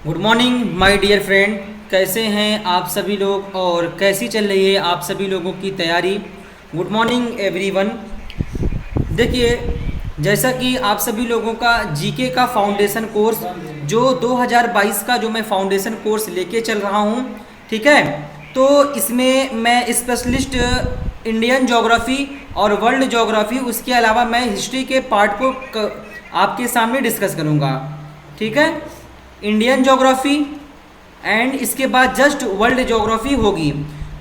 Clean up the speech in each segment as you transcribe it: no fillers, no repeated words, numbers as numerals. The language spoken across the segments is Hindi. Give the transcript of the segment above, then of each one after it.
Good morning my dear friend. कैसे हैं आप सभी लोग और कैसी चल रही है आप सभी लोगों की तैयारी। Good morning everyone. देखिए, जैसा कि आप सभी लोगों का जीके का फाउंडेशन कोर्स जो 2022 का जो मैं फाउंडेशन कोर्स लेके चल रहा हूँ, ठीक है। तो इसमें मैं स्पेशलिस्ट इंडियन ज्योग्राफी और वर्ल्ड ज्योग्राफी, उसके अलावा मैं हिस्ट्री के पार्ट को आपके सामने डिस्कस करूँगा, ठीक है। इंडियन ज्योग्राफी एंड इसके बाद जस्ट वर्ल्ड ज्योग्राफी होगी।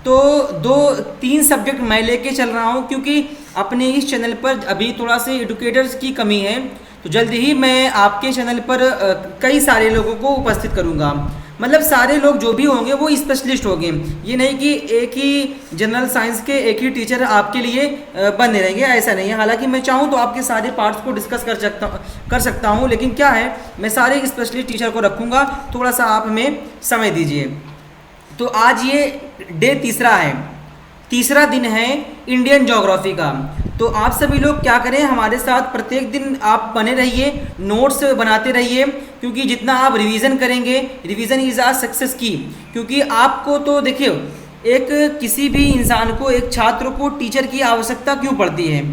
तो दो तीन सब्जेक्ट मैं लेके चल रहा हूँ, क्योंकि अपने इस चैनल पर अभी थोड़ा से एडुकेटर्स की कमी है। तो जल्द ही मैं आपके चैनल पर कई सारे लोगों को उपस्थित करूँगा। मतलब सारे लोग जो भी होंगे वो स्पेशलिस्ट होंगे। ये नहीं कि एक ही जनरल साइंस के एक ही टीचर आपके लिए बने रहेंगे, ऐसा नहीं है। हालांकि मैं चाहूँ तो आपके सारे पार्ट्स को डिस्कस कर सकता हूँ, लेकिन क्या है, मैं सारे स्पेशलिस्ट टीचर को रखूँगा। थोड़ा सा आप हमें समय दीजिए। तो आज ये डे तीसरा दिन है इंडियन ज्योग्राफी का। तो आप सभी लोग क्या करें, हमारे साथ प्रत्येक दिन आप बने रहिए, नोट्स बनाते रहिए, क्योंकि जितना आप रिवीजन करेंगे, रिवीजन इज़ आ सक्सेस की। क्योंकि आपको तो देखिए, एक किसी भी इंसान को, एक छात्र को टीचर की आवश्यकता क्यों पड़ती है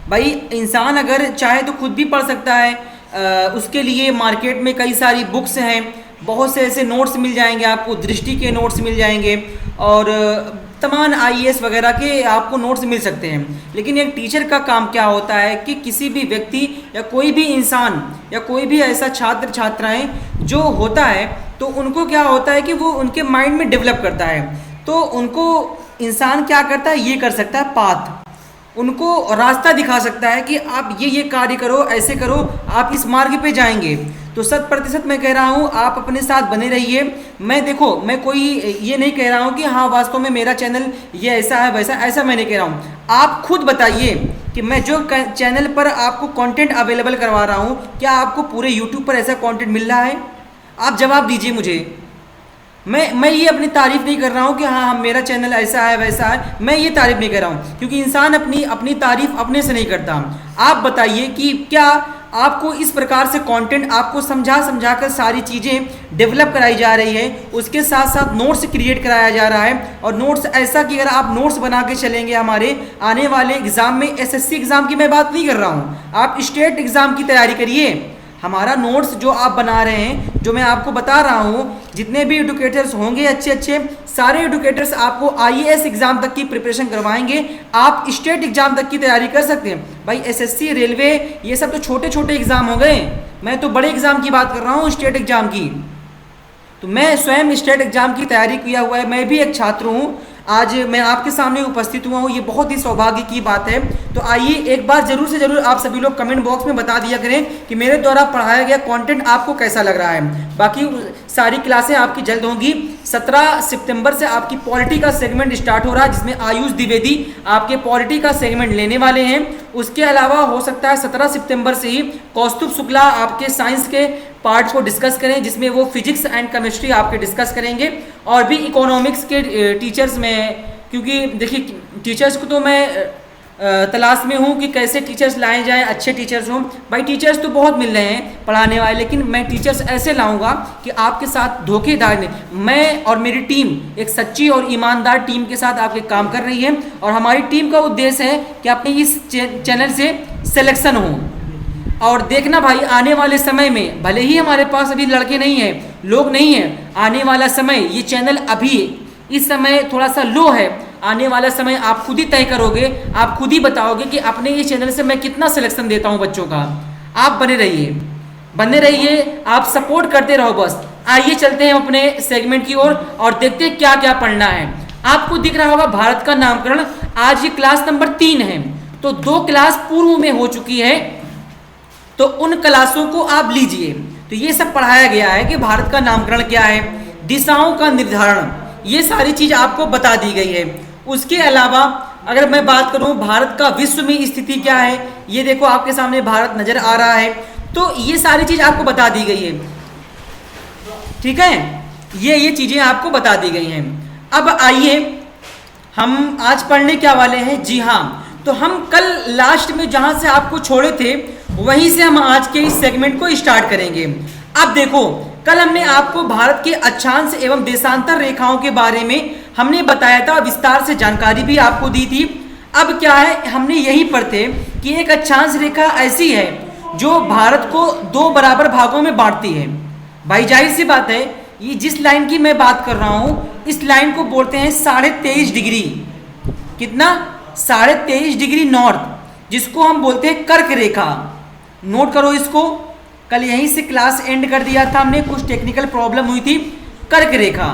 भाई। इंसान अगर चाहे तो खुद भी पढ़ सकता है। उसके लिए मार्केट में कई सारी बुक्स हैं, बहुत से ऐसे नोट्स मिल जाएंगे आपको, दृष्टि के नोट्स मिल जाएंगे और तमाम आईएएस वगैरह के आपको नोट्स मिल सकते हैं। लेकिन एक टीचर का काम क्या होता है कि किसी भी व्यक्ति या कोई भी इंसान या कोई भी ऐसा छात्र छात्राएं जो होता है, तो उनको क्या होता है कि वो उनके माइंड में डेवलप करता है। तो उनको इंसान क्या करता है, ये कर सकता है पाथ, उनको रास्ता दिखा सकता है कि आप ये कार्य करो, ऐसे करो, आप इस मार्ग पे जाएंगे। तो 100% मैं कह रहा हूँ, आप अपने साथ बने रहिए। मैं कोई ये नहीं कह रहा हूँ कि हाँ वास्तव में मेरा चैनल ये ऐसा है वैसा, ऐसा मैं नहीं कह रहा हूँ। आप खुद बताइए कि मैं जो चैनल पर आपको कंटेंट अवेलेबल करवा रहा हूँ, क्या आपको पूरे यूट्यूब पर ऐसा कंटेंट मिल रहा है? आप जवाब दीजिए मुझे। मैं ये अपनी तारीफ नहीं कर रहा हूँ कि हाँ मेरा चैनल ऐसा है वैसा है, मैं ये तारीफ नहीं कर रहा हूँ, क्योंकि इंसान अपनी तारीफ अपने से नहीं करता। आप बताइए कि क्या आपको इस प्रकार से कंटेंट आपको समझा कर सारी चीज़ें डेवलप कराई जा रही है, उसके साथ साथ नोट्स क्रिएट कराया जा रहा है। और नोट्स ऐसा कि अगर आप नोट्स बना के चलेंगे, हमारे आने वाले एग्जाम में, एसएससी एग्जाम की मैं बात नहीं कर रहा हूँ, आप स्टेट एग्जाम की तैयारी करिए। हमारा नोट्स जो आप बना रहे हैं, जो मैं आपको बता रहा हूँ, जितने भी एडुकेटर्स होंगे अच्छे सारे एडुकेटर्स आपको आईएएस एग्जाम तक की प्रिपरेशन करवाएंगे। आप स्टेट एग्जाम तक की तैयारी कर सकते हैं भाई। एसएससी, रेलवे, ये सब तो छोटे छोटे एग्जाम हो गए। मैं तो बड़े एग्जाम की बात कर रहा हूँ, स्टेट एग्जाम की। तो मैं स्वयं स्टेट एग्जाम की तैयारी किया हुआ है, मैं भी एक छात्र हूँ। आज मैं आपके सामने उपस्थित हुआ हूँ, ये बहुत ही सौभाग्य की बात है। तो आइए एक बार जरूर से जरूर आप सभी लोग कमेंट बॉक्स में बता दिया करें कि मेरे द्वारा पढ़ाया गया कंटेंट आपको कैसा लग रहा है। बाकी सारी क्लासें आपकी जल्द होंगी। 17 सितंबर से आपकी पॉलिटी का सेगमेंट स्टार्ट हो रहा है, जिसमें आयुष द्विवेदी आपके पॉलिटी का सेगमेंट लेने वाले हैं। उसके अलावा हो सकता है 17 सितंबर से ही कौस्तुभ शुक्ला आपके साइंस के पार्ट्स को डिस्कस करें, जिसमें वो फिजिक्स एंड केमिस्ट्री आपके डिस्कस करेंगे। और भी इकोनॉमिक्स के टीचर्स में, क्योंकि देखिए टीचर्स को तो मैं तलाश में हूँ कि कैसे टीचर्स लाए जाएं, अच्छे टीचर्स हों। भाई टीचर्स तो बहुत मिल रहे हैं पढ़ाने वाले, लेकिन मैं टीचर्स ऐसे लाऊंगा कि आपके साथ धोखेधार नहीं। मैं और मेरी टीम एक सच्ची और ईमानदार टीम के साथ आपके काम कर रही है, और हमारी टीम का उद्देश्य है कि अपने इस चैनल से सिलेक्शन हो। और देखना भाई, आने वाले समय में भले ही हमारे पास अभी लड़के नहीं हैं, लोग नहीं हैं, आने वाला समय, ये चैनल अभी इस समय थोड़ा सा लो है, आने वाला समय आप खुद ही तय करोगे, आप खुद ही बताओगे कि अपने इस चैनल से मैं कितना सिलेक्शन देता हूं बच्चों का। आप बने रहिए, आप सपोर्ट करते रहो बस। आइए चलते हैं अपने सेगमेंट की ओर और देखते हैं क्या क्या पढ़ना है। आपको दिख रहा होगा भारत का नामकरण, आज ये क्लास नंबर 3 है। तो 2 क्लास पूर्व में हो चुकी है, तो उन क्लासों को आप लीजिए। तो ये सब पढ़ाया गया है कि भारत का नामकरण क्या है, दिशाओं का निर्धारण, ये सारी चीज आपको बता दी गई है। उसके अलावा अगर मैं बात करूं भारत का विश्व में स्थिति क्या है, ये देखो आपके सामने भारत नजर आ रहा है। तो ये सारी चीज आपको बता दी गई है, ठीक है। ये चीजें आपको बता दी गई हैं। अब आइए हम आज पढ़ने क्या वाले हैं। जी हाँ, तो हम कल लास्ट में जहां से आपको छोड़े थे वहीं से हम आज के इस सेगमेंट को स्टार्ट करेंगे। अब देखो, कल हमने आपको भारत के अक्षांश एवं देशांतर रेखाओं के बारे में हमने बताया था, विस्तार से जानकारी भी आपको दी थी। अब क्या है, हमने यही पढ़ते कि एक अक्षांश रेखा ऐसी है जो भारत को दो बराबर भागों में बांटती है। भाई जाहिर सी बात है, ये जिस लाइन की मैं बात कर रहा हूं, इस लाइन को बोलते हैं 23.5 डिग्री। कितना? 23.5 डिग्री नॉर्थ, जिसको हम बोलते हैं कर्क रेखा। नोट करो इसको, कल यहीं से क्लास एंड कर दिया था हमने, कुछ टेक्निकल प्रॉब्लम हुई थी। कर्क रेखा।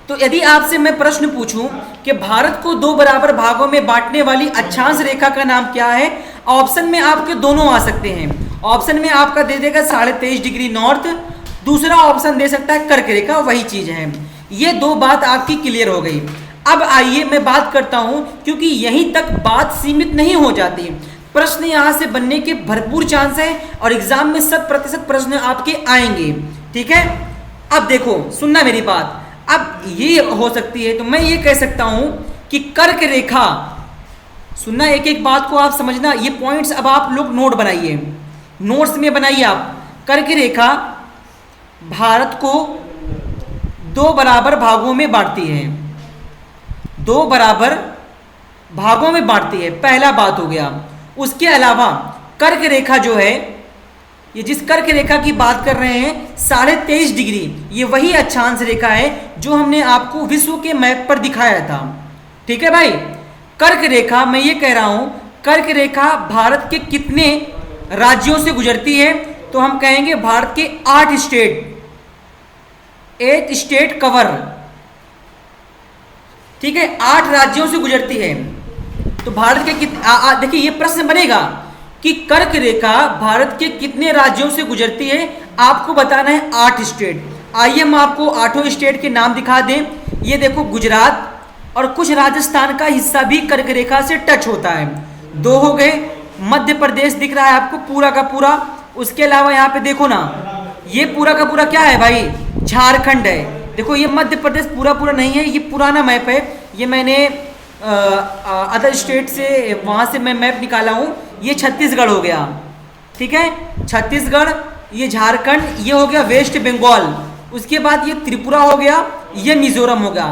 तो यदि आपसे मैं प्रश्न पूछूं कि भारत को दो बराबर भागों में बांटने वाली अक्षांश रेखा का नाम क्या है, ऑप्शन में आपके दोनों आ सकते हैं। ऑप्शन में आपका दे देगा 23.5 डिग्री नॉर्थ, दूसरा ऑप्शन दे सकता है कर्क रेखा, वही चीज है। ये दो बात आपकी क्लियर हो गई। अब आइए मैं बात करता हूं, क्योंकि यहीं तक बात सीमित नहीं हो जाती। प्रश्न यहां से बनने के भरपूर चांस है और एग्जाम में 100% प्रश्न आपके आएंगे। ठीक है, अब देखो, सुनना मेरी बात। अब ये हो सकती है, तो मैं ये कह सकता हूं कि कर्क रेखा, सुनना एक एक बात को आप समझना, ये पॉइंट्स अब आप लोग नोट बनाइए, नोट्स में बनाइए आप। कर्क रेखा भारत को दो बराबर भागों में बांटती है, दो बराबर भागों में बांटती है, पहला बात हो गया। उसके अलावा कर्क रेखा जो है, ये जिस कर्क रेखा की बात कर रहे हैं 23.5 डिग्री, ये वही अक्षांश रेखा है जो हमने आपको विश्व के मैप पर दिखाया था। ठीक है भाई, कर्क रेखा, मैं ये कह रहा हूं, कर्क रेखा भारत के कितने राज्यों से गुजरती है, तो हम कहेंगे भारत के 8 स्टेट, 8 स्टेट कवर। ठीक है, 8 राज्यों से गुजरती है। तो भारत के देखिए ये प्रश्न बनेगा कि कर्क रेखा भारत के कितने राज्यों से गुजरती है, आपको बताना है 8 स्टेट। आइए हम आपको 8 स्टेट के नाम दिखा दें। ये देखो, गुजरात और कुछ राजस्थान का हिस्सा भी कर्क रेखा से टच होता है, 2 हो गए। मध्य प्रदेश दिख रहा है आपको पूरा का पूरा। उसके अलावा यहाँ पे देखो ना, ये पूरा का पूरा क्या है भाई, झारखंड है। देखो ये मध्य प्रदेश पूरा पूरा नहीं है, ये पुराना मैप है, ये मैंने अदर स्टेट से वहाँ से मैं मैप निकाला हूँ। ये छत्तीसगढ़ हो गया, ठीक है, छत्तीसगढ़, ये झारखंड, ये हो गया वेस्ट बंगाल, उसके बाद ये त्रिपुरा हो गया, ये मिजोरम हो गया।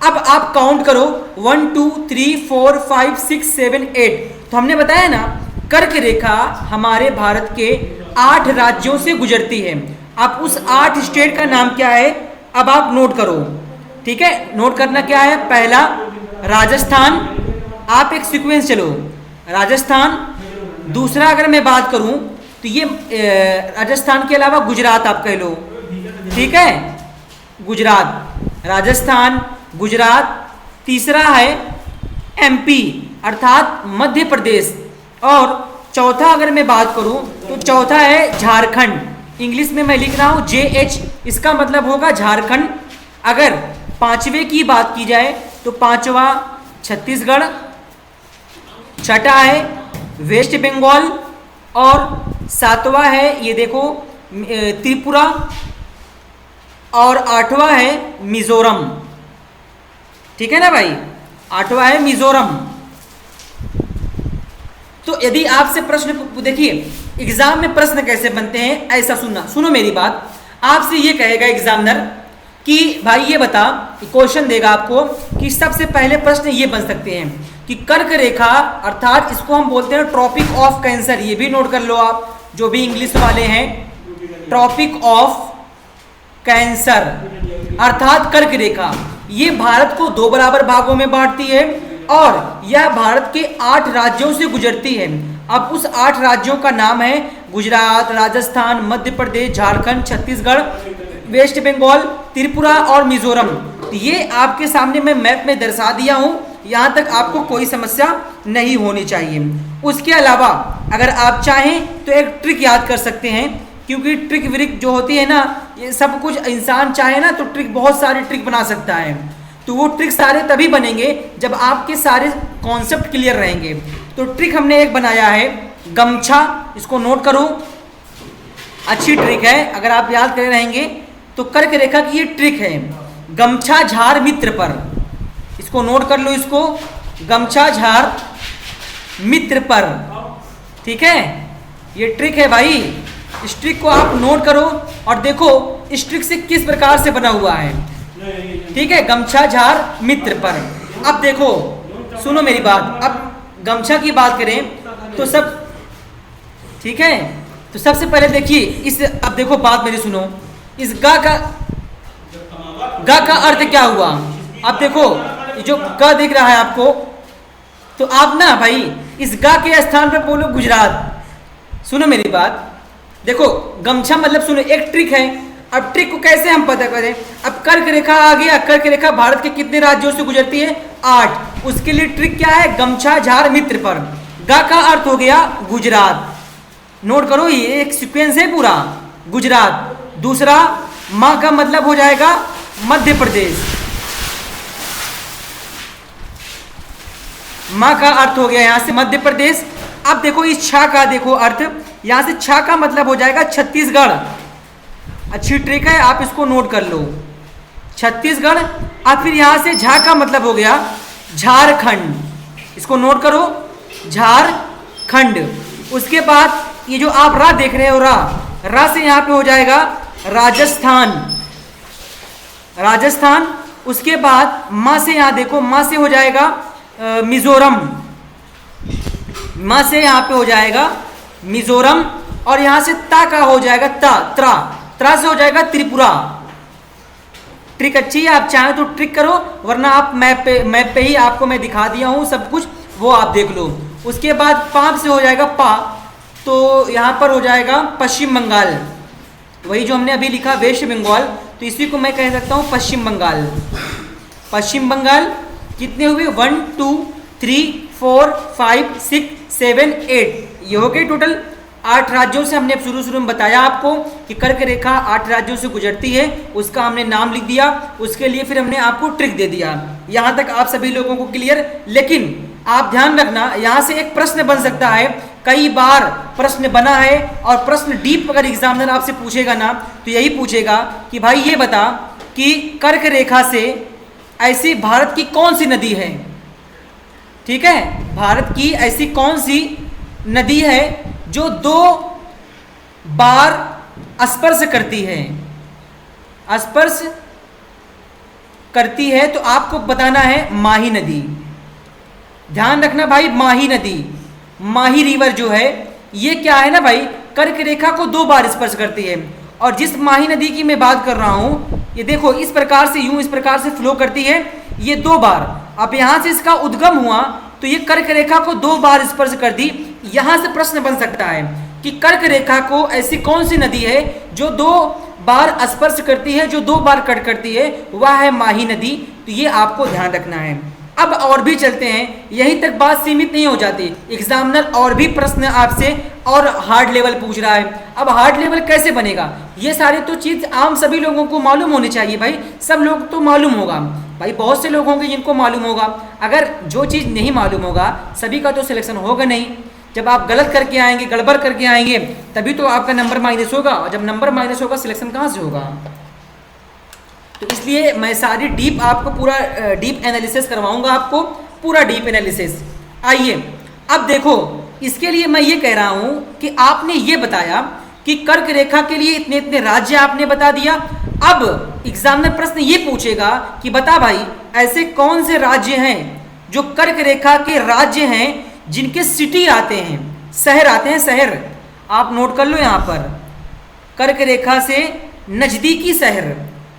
अब आप काउंट करो 1 2 3 4 5 6 7 8। तो हमने बताया ना, कर्क रेखा हमारे भारत के 8 राज्यों से गुजरती है। अब उस 8 स्टेट का नाम क्या है, अब आप नोट करो। ठीक है, नोट करना क्या है, पहला राजस्थान, आप एक सीक्वेंस चलो, राजस्थान। दूसरा अगर मैं बात करूं तो ये राजस्थान के अलावा गुजरात आप कह लो। ठीक है, गुजरात, राजस्थान, गुजरात। तीसरा है एमपी अर्थात मध्य प्रदेश। और चौथा अगर मैं बात करूं तो चौथा है झारखंड। इंग्लिश में मैं लिख रहा हूं JH, इसका मतलब होगा झारखंड। अगर पांचवे की बात की जाए तो पांचवा छत्तीसगढ़, छठा है वेस्ट बंगाल और सातवां है ये देखो त्रिपुरा और आठवां है मिजोरम। ठीक है ना भाई, आठवां है मिजोरम। तो यदि आपसे प्रश्न देखिए, एग्जाम में प्रश्न कैसे बनते हैं, ऐसा सुनना, सुनो मेरी बात। आपसे ये कहेगा एग्जामिनर कि भाई ये बता, क्वेश्चन देगा आपको कि सबसे पहले प्रश्न ये बन सकते हैं कि कर्क रेखा अर्थात इसको हम बोलते हैं ट्रॉपिक ऑफ कैंसर। ये भी नोट कर लो आप जो भी इंग्लिश वाले हैं, ट्रॉपिक ऑफ कैंसर अर्थात कर्क रेखा, ये भारत को 2 बराबर भागों में बांटती है और यह भारत के 8 राज्यों से गुजरती है। अब उस 8 राज्यों का नाम है गुजरात, राजस्थान, मध्य प्रदेश, झारखंड, छत्तीसगढ़, वेस्ट बंगाल, त्रिपुरा और मिजोरम। ये आपके सामने मैं मैप में दर्शा दिया हूं, यहां तक आपको कोई समस्या नहीं होनी चाहिए। उसके अलावा अगर आप चाहें तो एक ट्रिक याद कर सकते हैं, क्योंकि ट्रिक व्रिक जो होती है ना, ये सब कुछ इंसान चाहे ना तो ट्रिक, बहुत सारे ट्रिक बना सकता है। तो वो ट्रिक सारे तभी बनेंगे जब आपके सारे कॉन्सेप्ट क्लियर रहेंगे। तो ट्रिक हमने एक बनाया है गमछा, इसको नोट करो, अच्छी ट्रिक है, अगर आप याद करे रहेंगे तो कर्क रेखा की ये ट्रिक है, गमछा झार मित्र पर, इसको नोट कर लो, इसको गमछा झार मित्र पर। ठीक है, ये ट्रिक है भाई, इस ट्रिक को आप नोट करो और देखो इस ट्रिक से किस प्रकार से बना हुआ है। ठीक है, गमछा झार मित्र पर। अब देखो सुनो मेरी बात, अब गमछा की बात करें तो सब ठीक है, तो सबसे पहले देखिए इस, अब देखो बात मेरी सुनो, इस गा का अर्थ क्या हुआ। अब देखो ये जो ग दिख रहा है आपको, तो आप ना भाई इस गा के स्थान पर बोलो गुजरात। सुनो मेरी बात, देखो गमछा मतलब सुनो एक ट्रिक है। अब ट्रिक को कैसे हम पता करें, अब कर्क रेखा आ गया, कर्क रेखा भारत के कितने राज्यों से गुजरती है, 8। उसके लिए ट्रिक क्या है, गमछा झार मित्र पर। गा का अर्थ हो गया गुजरात, नोट करो ये एक सीक्वेंस है पूरा, गुजरात। दूसरा माँ का मतलब हो जाएगा मध्य प्रदेश, माँ का अर्थ हो गया यहां से मध्य प्रदेश। अब देखो इस छा का देखो अर्थ, यहां से छा का मतलब हो जाएगा छत्तीसगढ़। अच्छी ट्रिक है, आप इसको नोट कर लो, छत्तीसगढ़। अब फिर यहां से झा का मतलब हो गया झारखंड, इसको नोट करो झारखंड। उसके बाद ये जो आप रा देख रहे हो, रा से यहां पे हो जाएगा राजस्थान, राजस्थान। उसके बाद माँ से यहां देखो, माँ से हो जाएगा मिजोरम, माँ से यहां पे हो जाएगा मिजोरम। और यहां से ता का हो जाएगा त्रा से हो जाएगा त्रिपुरा। ट्रिक अच्छी है, आप चाहें तो ट्रिक करो, वरना आप मैप पे ही आपको मैं दिखा दिया हूं सब कुछ, वो आप देख लो। उसके बाद पाप से हो जाएगा पा, तो यहां पर हो जाएगा पश्चिम बंगाल, वही जो हमने अभी लिखा वेस्ट बंगाल, तो इसी को मैं कह सकता हूं पश्चिम बंगाल। पश्चिम बंगाल कितने हुए, 1 2 3 4 5 6 7 8, ये हो गए टोटल 8 राज्यों से। हमने शुरू में बताया आपको कि कर्क रेखा 8 राज्यों से गुजरती है, उसका हमने नाम लिख दिया, उसके लिए फिर हमने आपको ट्रिक दे दिया। यहाँ तक आप सभी लोगों को क्लियर। लेकिन आप ध्यान रखना, यहाँ से एक प्रश्न बन सकता है, कई बार प्रश्न बना है, और प्रश्न डीप अगर एग्जामिनर आपसे पूछेगा ना, तो यही पूछेगा कि भाई ये बता कि कर्क रेखा से ऐसी भारत की कौन सी नदी है। ठीक है, भारत की ऐसी कौन सी नदी है जो 2 बार स्पर्श करती है, स्पर्श करती है, तो आपको बताना है माही नदी। ध्यान रखना भाई, माही नदी, माही रिवर जो है, ये क्या है ना भाई, कर्क रेखा को 2 बार स्पर्श करती है। और जिस माही नदी की मैं बात कर रहा हूं, ये देखो इस प्रकार से, यूं इस प्रकार से फ्लो करती है, ये 2 बार। अब यहां से इसका उद्गम हुआ, तो ये कर्क रेखा को 2 बार स्पर्श कर दी। यहां से प्रश्न बन सकता है कि कर्क रेखा को ऐसी कौन सी नदी है जो 2 बार स्पर्श करती है, जो 2 बार कट करती है, वह है माही नदी। तो ये आपको ध्यान रखना है। अब और भी चलते हैं, यहीं तक बात सीमित नहीं हो जाती, एग्जामिनर और भी प्रश्न आपसे और हार्ड लेवल पूछ रहा है। अब हार्ड लेवल कैसे बनेगा, ये सारे तो चीज आम सभी लोगों को मालूम होनी चाहिए भाई, सब लोग तो मालूम होगा भाई, बहुत से लोग होंगे जिनको मालूम होगा। अगर जो चीज़ नहीं मालूम होगा, सभी का तो सिलेक्शन होगा नहीं। जब आप गलत करके आएंगे, गड़बड़ करके आएंगे, तभी तो आपका नंबर माइनस होगा, और जब नंबर माइनस होगा सिलेक्शन कहाँ से होगा। तो इसलिए मैं सारी डीप आपको पूरा डीप एनालिसिस करवाऊंगा, आपको पूरा डीप एनालिसिस। आइए अब देखो, इसके लिए मैं ये कह रहा हूं कि आपने ये बताया कि कर्क रेखा के लिए इतने इतने राज्य आपने बता दिया। अब एग्जामिनर प्रश्न ये पूछेगा कि बता भाई ऐसे कौन से राज्य हैं जो कर्क रेखा के राज्य हैं, जिनके सिटी आते हैं, शहर आते हैं, शहर आप नोट कर लो यहाँ पर। कर्क रेखा से नजदीकी शहर,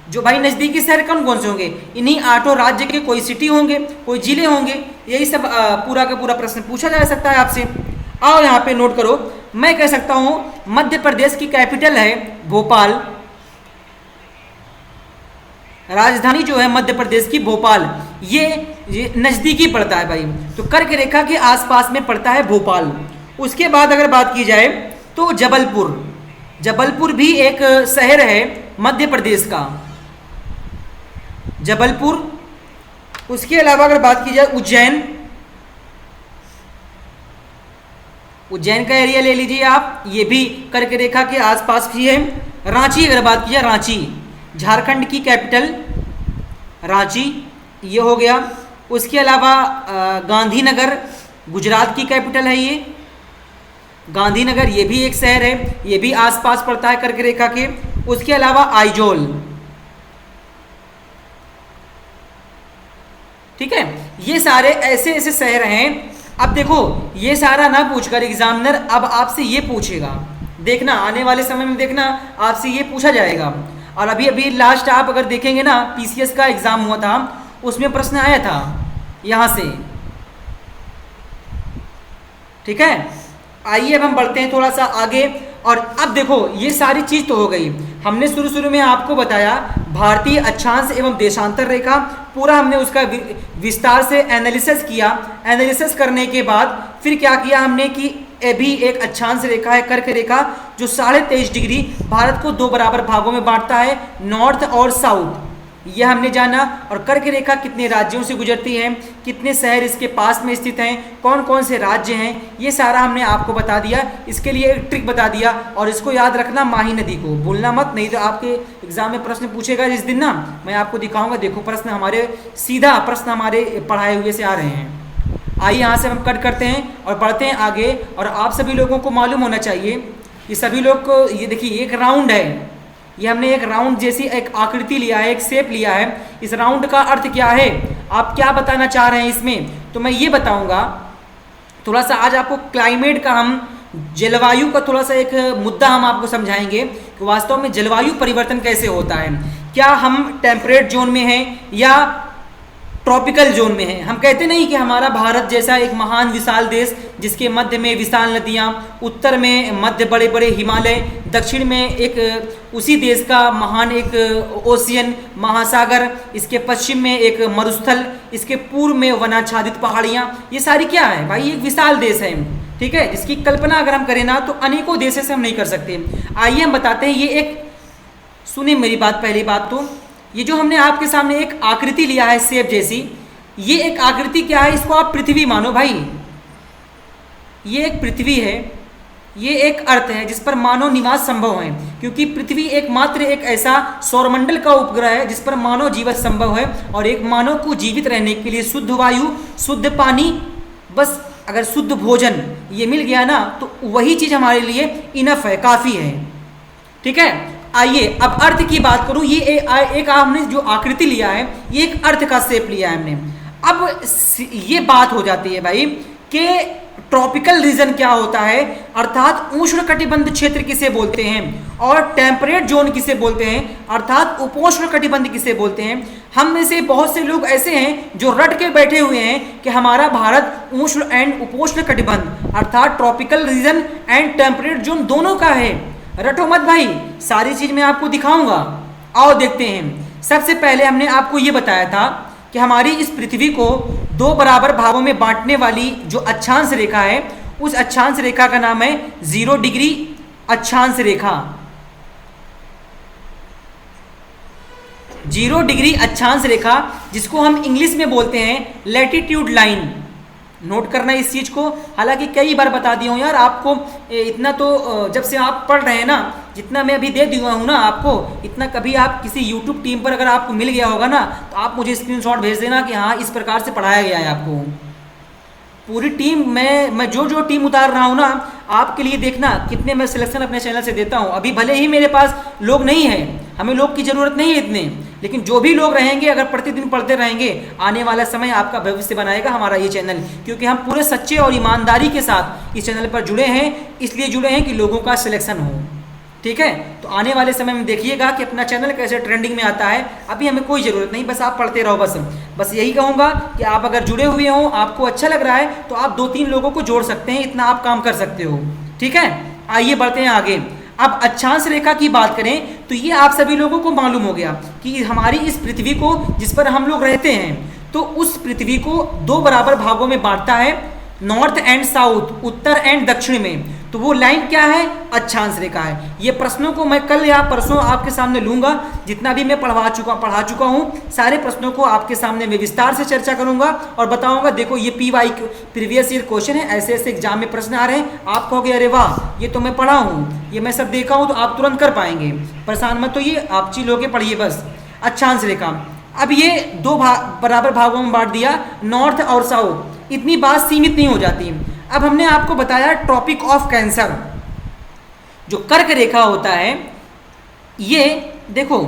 जो भाई नजदीकी शहर कौन कौन से होंगे, इन्हीं 8 राज्य के कोई सिटी होंगे, कोई जिले होंगे, यही सब पूरा का पूरा प्रश्न पूछा जा सकता है आपसे। आओ यहाँ पे नोट करो, मैं कह सकता हूं मध्य प्रदेश की कैपिटल है भोपाल, राजधानी जो है मध्य प्रदेश की भोपाल, ये नजदीकी पड़ता है भाई, तो कर्क रेखा के आसपास में पड़ता है भोपाल। उसके बाद अगर बात की जाए तो जबलपुर, जबलपुर भी एक शहर है मध्य प्रदेश का, जबलपुर। उसके अलावा अगर बात की जाए उज्जैन, उज्जैन का एरिया ले लीजिए आप, ये भी कर्क रेखा के आसपास ही है। रांची अगर बात की जाए, रांची झारखंड की कैपिटल रांची, ये हो गया। उसके अलावा गांधीनगर गुजरात की कैपिटल है ये। गांधीनगर ये भी एक शहर है, ये भी आसपास पड़ता है कर्क रेखा के। उसके अलावा आइजोल, ठीक है, ये सारे ऐसे ऐसे शहर हैं। अब देखो ये सारा ना पूछकर एग्जामिनर अब आपसे ये पूछेगा, देखना आने वाले समय में देखना आपसे ये पूछा जाएगा। और अभी अभी लास्ट आप अगर देखेंगे ना, पीसीएस का एग्जाम हुआ था, उसमें प्रश्न आया था यहाँ से, ठीक है। आइए अब हम बढ़ते हैं थोड़ा सा आगे। और अब देखो ये सारी चीज तो हो गई, हमने शुरू में आपको बताया भारतीय अक्षांश एवं देशांतर रेखा, पूरा हमने उसका विस्तार से एनालिसिस किया। एनालिसिस करने के बाद फिर क्या किया हमने कि ये भी एक अक्षांश रेखा है, कर्क रेखा, जो 23.5 डिग्री भारत को 2 बराबर भागों में बांटता है, नॉर्थ और साउथ, यह हमने जाना। और कर्क रेखा कितने राज्यों से गुजरती है, कितने शहर इसके पास में स्थित हैं, कौन कौन से राज्य हैं, ये सारा हमने आपको बता दिया। इसके लिए एक ट्रिक बता दिया, और इसको याद रखना, माही नदी को भूलना मत, नहीं तो आपके एग्जाम में प्रश्न पूछेगा जिस दिन ना, मैं आपको दिखाऊंगा। देखो प्रश्न हमारे सीधा प्रश्न हमारे पढ़ाए हुए से आ रहे हैं। आइए यहाँ से हम कट करते हैं और बढ़ते हैं आगे। और आप सभी लोगों को मालूम होना चाहिए, ये सभी लोग को, ये देखिए एक राउंड है, ये हमने एक राउंड जैसी एक आकृति लिया है, एक शेप लिया है। इस राउंड का अर्थ क्या है, आप क्या बताना चाह रहे हैं इसमें, तो मैं ये बताऊंगा। थोड़ा सा आज आपको क्लाइमेट का, हम जलवायु का थोड़ा सा एक मुद्दा हम आपको समझाएंगे कि वास्तव में जलवायु परिवर्तन कैसे होता है। क्या हम टेम्परेट जोन में हैं या ट्रॉपिकल जोन में है। हम कहते नहीं कि हमारा भारत जैसा एक महान विशाल देश, जिसके मध्य में विशाल नदियाँ, उत्तर में मध्य बड़े बड़े हिमालय, दक्षिण में एक उसी देश का महान एक ओशियन महासागर, इसके पश्चिम में एक मरुस्थल, इसके पूर्व में वनाच्छादित पहाड़ियाँ, ये सारी क्या है भाई, एक विशाल देश है, ठीक है, जिसकी कल्पना अगर हम करें ना तो अनेकों देशों से हम नहीं कर सकते। आइए हम बताते हैं, ये एक, सुनिए मेरी बात, पहली बात तो ये जो हमने आपके सामने एक आकृति लिया है सेब जैसी, ये एक आकृति क्या है, इसको आप पृथ्वी मानो भाई, ये एक पृथ्वी है, ये एक अर्थ है जिस पर मानव निवास संभव है, क्योंकि पृथ्वी एकमात्र एक ऐसा सौरमंडल का उपग्रह है जिस पर मानव जीवन संभव है। और एक मानव को जीवित रहने के लिए शुद्ध वायु, शुद्ध पानी, बस अगर शुद्ध भोजन ये मिल गया ना तो वही चीज हमारे लिए इनफ है, काफी है, ठीक है। आइए अब अर्थ की बात करूं, ये एक हमने जो आकृति लिया है, ये एक अर्थ का शेप लिया है हमने। अब ये बात हो जाती है भाई कि ट्रॉपिकल रीजन क्या होता है, अर्थात उष्णकटिबंध क्षेत्र किसे बोलते हैं, और टेम्परेट जोन किसे बोलते हैं, अर्थात उपोष्णकटिबंध किसे बोलते हैं। हम में से बहुत से लोग ऐसे हैं जो रट के बैठे हुए हैं कि हमारा भारत उष्ण एंड उपोष्णकटिबंध अर्थात tropical region and temperate zone दोनों का है। रटो मत भाई, सारी चीज मैं आपको दिखाऊंगा, आओ देखते हैं। सबसे पहले हमने आपको ये बताया था कि हमारी इस पृथ्वी को 2 बराबर भागों में बांटने वाली जो अक्षांश रेखा है, उस अक्षांश रेखा का नाम है 0 डिग्री अक्षांश रेखा। 0 डिग्री अक्षांश रेखा, जिसको हम इंग्लिश में बोलते हैं लैटिट्यूड लाइन। नोट करना इस चीज को, हालांकि कई बार बता दिया हूँ यार आपको, इतना तो जब से आप पढ़ रहे हैं ना, जितना मैं अभी दे दिया हूँ ना आपको, इतना कभी आप किसी यूट्यूब टीम पर अगर आपको मिल गया होगा ना तो आप मुझे स्क्रीनशॉट भेज देना कि हाँ इस प्रकार से पढ़ाया गया है आपको। पूरी टीम मैं जो टीम उतार रहा हूँ ना, आपके लिए देखना कितने मैं सिलेक्शन अपने चैनल से देता हूँ। अभी भले ही मेरे पास लोग नहीं है, हमें लोग की ज़रूरत नहीं है इतने, लेकिन जो भी लोग रहेंगे अगर प्रतिदिन पढ़ते रहेंगे, आने वाला समय आपका भविष्य बनाएगा हमारा ये चैनल, क्योंकि हम पूरे सच्चे और ईमानदारी के साथ इस चैनल पर जुड़े हैं, इसलिए जुड़े हैं कि लोगों का सिलेक्शन हो, ठीक है। तो आने वाले समय में देखिएगा कि अपना चैनल कैसे ट्रेंडिंग में आता है। अभी हमें कोई ज़रूरत नहीं, बस आप पढ़ते रहो। बस यही कहूँगा कि आप अगर जुड़े हुए हो, आपको अच्छा लग रहा है तो आप 2-3 लोगों को जोड़ सकते हैं, इतना आप काम कर सकते हो, ठीक है। आइए बढ़ते हैं आगे। अब अक्षांश रेखा की बात करें तो ये आप सभी लोगों को मालूम हो गया कि हमारी इस पृथ्वी को, जिस पर हम लोग रहते हैं, तो उस पृथ्वी को 2 बराबर भागों में बांटता है, north and south, Uttar and दक्षिण में। तो वो लाइन क्या है, अक्षांश रेखा है। ये प्रश्नों को मैं कल या परसों आपके सामने लूंगा, जितना भी मैं पढ़ा चुका हूँ, सारे प्रश्नों को आपके सामने मैं विस्तार से चर्चा करूंगा और बताऊंगा। देखो ये PY प्रीवियस ईयर क्वेश्चन है, ऐसे ऐसे एग्जाम में प्रश्न आ रहे हैं, आप कहोगे अरे वाह ये तो मैं पढ़ा हूँ, ये मैं सब देखा हूँ, तो आप तुरंत कर पाएंगे। परेशान मत होइए, आप चीज लोगे पढ़िए बस। अक्षांश रेखा, अब ये 2 बराबर भागों में बांट दिया, नॉर्थ और साउथ। इतनी बात सीमित नहीं हो जाती, अब हमने आपको बताया ट्रॉपिक ऑफ कैंसर, जो कर्क रेखा होता है ये देखो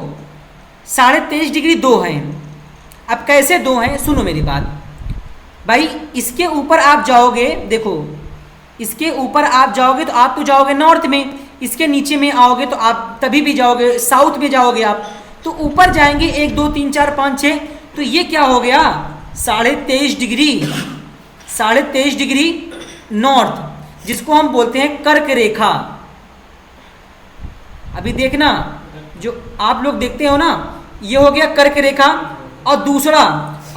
23.5 डिग्री 2 है। अब कैसे 2 हैं, सुनो मेरी बात भाई, इसके ऊपर आप जाओगे, देखो इसके ऊपर आप जाओगे तो आप तो जाओगे नॉर्थ में, इसके नीचे में आओगे तो आप तभी भी जाओगे साउथ में जाओगे आप, तो ऊपर जाएंगे 1 2 3 4 5 6, तो ये क्या हो गया 23.5 डिग्री नॉर्थ, जिसको हम बोलते हैं कर्क रेखा। अभी देखना जो आप लोग देखते हो ना, ये हो गया कर्क रेखा। और दूसरा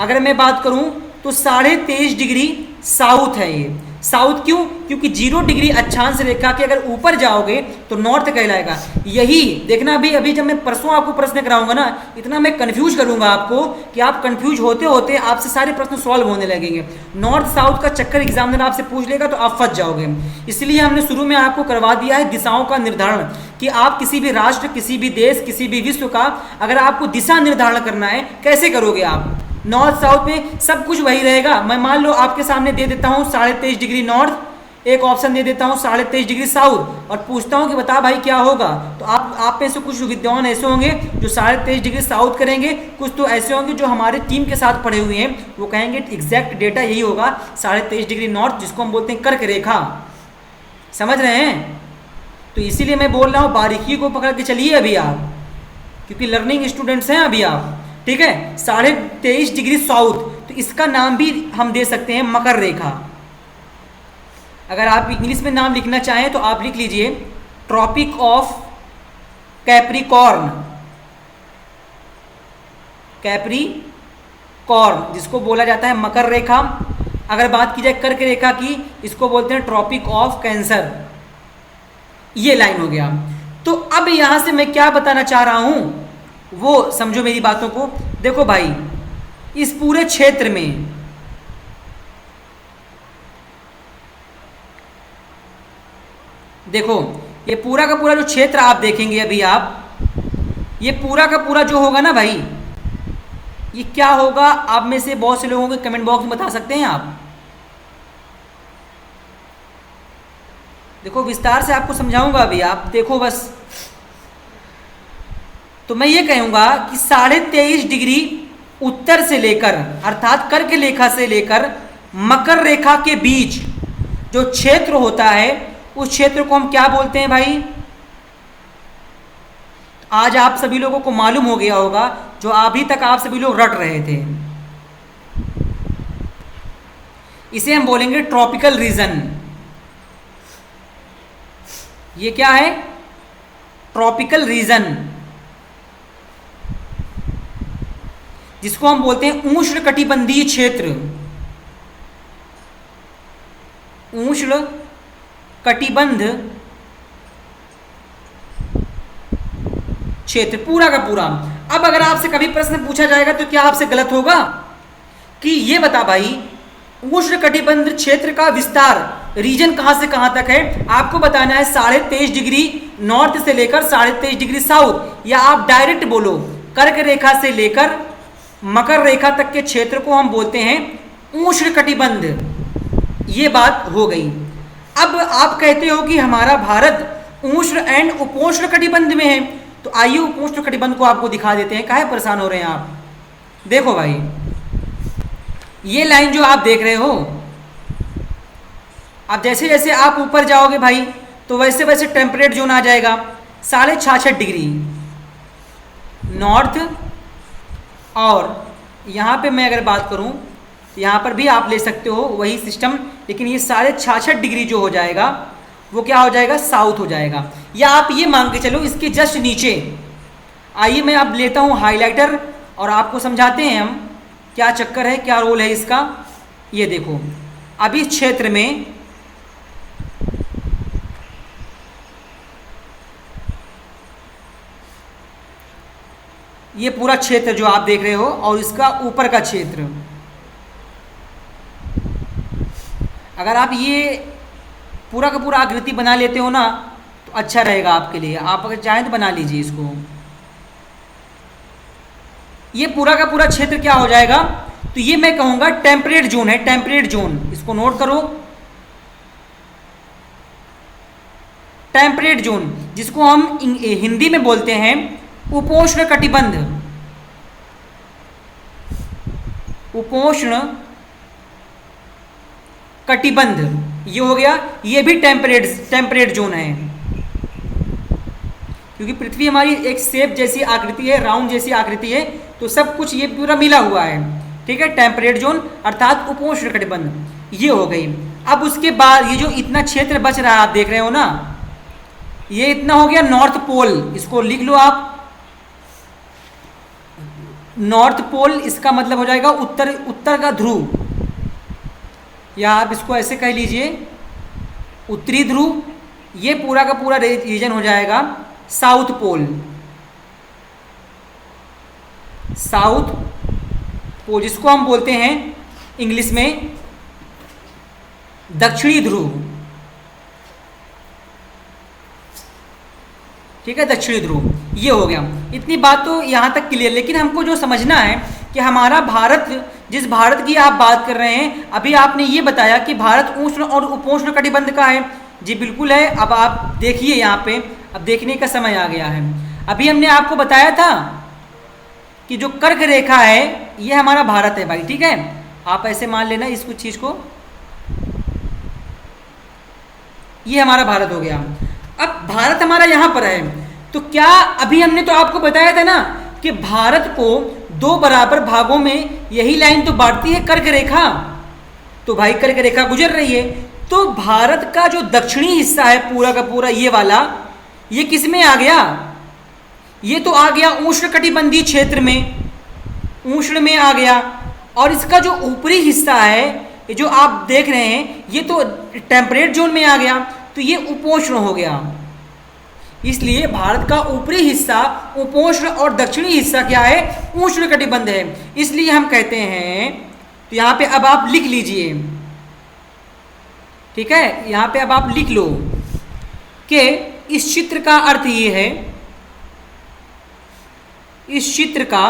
अगर मैं बात करूं तो 23.5 डिग्री साउथ है ये। साउथ क्यों? क्योंकि 0 डिग्री अक्षांश रेखा के अगर ऊपर जाओगे तो नॉर्थ कहलाएगा। यही देखना अभी जब मैं परसों आपको प्रश्न कराऊंगा ना, इतना मैं कंफ्यूज करूंगा आपको कि आप कंफ्यूज होते होते आपसे सारे प्रश्न सॉल्व होने लगेंगे। नॉर्थ साउथ का चक्कर एग्जामिनर आपसे पूछ लेगा तो आप फंस जाओगे। इसलिए हमने शुरू में आपको करवा दिया है दिशाओं का निर्धारण, कि आप किसी भी राष्ट्र, किसी भी देश, किसी भी विश्व का अगर आपको दिशा निर्धारण करना है कैसे करोगे आप। नॉर्थ साउथ में सब कुछ वही रहेगा। मैं मान लो आपके सामने दे देता हूँ 23.5 डिग्री नॉर्थ, एक ऑप्शन दे देता हूँ 23.5 डिग्री साउथ, और पूछता हूँ कि बता भाई क्या होगा, तो आप में से कुछ विद्वान ऐसे होंगे जो 23.5 डिग्री साउथ करेंगे, कुछ तो ऐसे होंगे जो हमारे टीम के साथ पढ़े हुए हैं, वो कहेंगे एग्जैक्ट डेटा यही होगा 23.5 डिग्री नॉर्थ, जिसको हम बोलते हैं कर्क रेखा। समझ रहे हैं? तो इसीलिए मैं बोल रहा हूँ बारीकी को पकड़ के चलिए अभी आप, क्योंकि लर्निंग स्टूडेंट्स हैं अभी आप, ठीक है। 23.5 डिग्री साउथ, तो इसका नाम भी हम दे सकते हैं मकर रेखा। अगर आप इंग्लिश में नाम लिखना चाहें तो आप लिख लीजिए ट्रॉपिक ऑफ कैप्रिकॉर्न, कैप्रिकॉर्न जिसको बोला जाता है मकर रेखा। अगर बात की जाए कर्क रेखा की, इसको बोलते हैं ट्रॉपिक ऑफ कैंसर। ये लाइन हो गया। तो अब यहां से मैं क्या बताना चाह रहा हूं वो समझो मेरी बातों को। देखो भाई, इस पूरे क्षेत्र में देखो, ये पूरा का पूरा जो क्षेत्र आप देखेंगे अभी आप, ये पूरा का पूरा जो होगा ना भाई, ये क्या होगा, आप में से बहुत से लोगों के कमेंट बॉक्स में बता सकते हैं आप। देखो विस्तार से आपको समझाऊंगा अभी, आप देखो बस। तो मैं ये कहूंगा कि 23.5 डिग्री उत्तर से लेकर, अर्थात कर्क रेखा से लेकर मकर रेखा के बीच जो क्षेत्र होता है, उस क्षेत्र को हम क्या बोलते हैं भाई? आज आप सभी लोगों को मालूम हो गया होगा, जो अभी तक आप सभी लोग रट रहे थे, इसे हम बोलेंगे ट्रॉपिकल रीजन। ये क्या है? ट्रॉपिकल रीजन, जिसको हम बोलते हैं उष्ण कटिबंधीय क्षेत्र। उष्ण कटिबंध क्षेत्र पूरा का पूरा। अब अगर आपसे कभी प्रश्न पूछा जाएगा तो क्या आपसे गलत होगा कि ये बता भाई उष्ण कटिबंध क्षेत्र का विस्तार रीजन कहां से कहां तक है? आपको बताना है 23.5 डिग्री नॉर्थ से लेकर 23.5 डिग्री साउथ, या आप डायरेक्ट बोलो कर्क रेखा से लेकर मकर रेखा तक के क्षेत्र को हम बोलते हैं उष्ण कटिबंध। ये बात हो गई। अब आप कहते हो कि हमारा भारत उष्ण एंड उपोष्ण कटिबंध में है, तो आइए उपोष्ण कटिबंध को आपको दिखा देते हैं। काहे परेशान हो रहे हैं आप? देखो भाई, ये लाइन जो आप देख रहे हो, अब जैसे जैसे आप ऊपर जाओगे भाई तो वैसे वैसे टेम्परेट जोन आ जाएगा। 66.5 डिग्री नॉर्थ, और यहाँ पे मैं अगर बात करूँ तो यहाँ पर भी आप ले सकते हो वही सिस्टम, लेकिन ये 66.5 डिग्री जो हो जाएगा वो क्या हो जाएगा? साउथ हो जाएगा। या आप ये मान के चलो इसके जस्ट नीचे। आइए मैं अब लेता हूँ हाइलाइटर और आपको समझाते हैं हम क्या चक्कर है, क्या रोल है इसका। ये देखो, अब इस क्षेत्र में ये पूरा क्षेत्र जो आप देख रहे हो और इसका ऊपर का क्षेत्र, अगर आप ये पूरा का पूरा आकृति बना लेते हो ना तो अच्छा रहेगा आपके लिए। आप अगर चाहें तो बना लीजिए इसको। ये पूरा का पूरा क्षेत्र क्या हो जाएगा? तो ये मैं कहूँगा टेम्परेट जोन है। टेम्परेट जोन, इसको नोट करो। टेम्परेट जोन, जिसको हम हिंदी में बोलते हैं उपोष्ण कटिबंध। उपोष्ण कटिबंध ये हो गया, ये भी टेम्परेट जोन है, क्योंकि पृथ्वी हमारी एक शेप जैसी आकृति है, राउंड जैसी आकृति है, तो सब कुछ ये पूरा मिला हुआ है। ठीक है, टेम्परेट जोन अर्थात उपोष्ण कटिबंध ये हो गई। अब उसके बाद ये जो इतना क्षेत्र बच रहा है आप देख रहे हो ना, ये इतना हो गया नॉर्थ पोल, इसको लिख लो आप नॉर्थ पोल, इसका मतलब हो जाएगा उत्तर का ध्रुव, या आप इसको ऐसे कह लीजिए उत्तरी ध्रुव। ये पूरा का पूरा रीजन हो जाएगा साउथ पोल, साउथ पोल जिसको हम बोलते हैं इंग्लिश में दक्षिणी ध्रुव। ठीक है, दक्षिणी ध्रुव ये हो गया। इतनी बात तो यहाँ तक क्लियर, लेकिन हमको जो समझना है कि हमारा भारत, जिस भारत की आप बात कर रहे हैं, अभी आपने ये बताया कि भारत उष्ण और उपोष्ण कटिबंध का है। जी बिल्कुल है। अब आप देखिए यहाँ पे, अब देखने का समय आ गया है। अभी हमने आपको बताया था कि जो कर्क रेखा है ये हमारा भारत है भाई। ठीक है, आप ऐसे मान लेना इस कुछ चीज को, ये हमारा भारत हो गया। अब भारत हमारा यहां पर है, तो क्या अभी हमने तो आपको बताया था ना कि भारत को दो बराबर भागों में यही लाइन तो बांटती है कर्क रेखा, तो भाई कर्क रेखा गुजर रही है। तो भारत का जो दक्षिणी हिस्सा है पूरा का पूरा ये वाला, ये किस में आ गया? ये तो आ गया उष्ण कटिबंधीय क्षेत्र में, उष्ण में आ गया। और इसका जो ऊपरी हिस्सा है, ये जो आप देख रहे हैं, ये तो टेम्परेट जोन में आ गया, तो ये उपोष्ण हो गया। इसलिए भारत का ऊपरी हिस्सा उपोष्ण और दक्षिणी हिस्सा क्या है? उष्ण कटिबंध है। इसलिए हम कहते हैं, तो यहां पे अब आप लिख लीजिए, ठीक है, यहां पे अब आप लिख लो कि इस चित्र का अर्थ ये है, इस चित्र का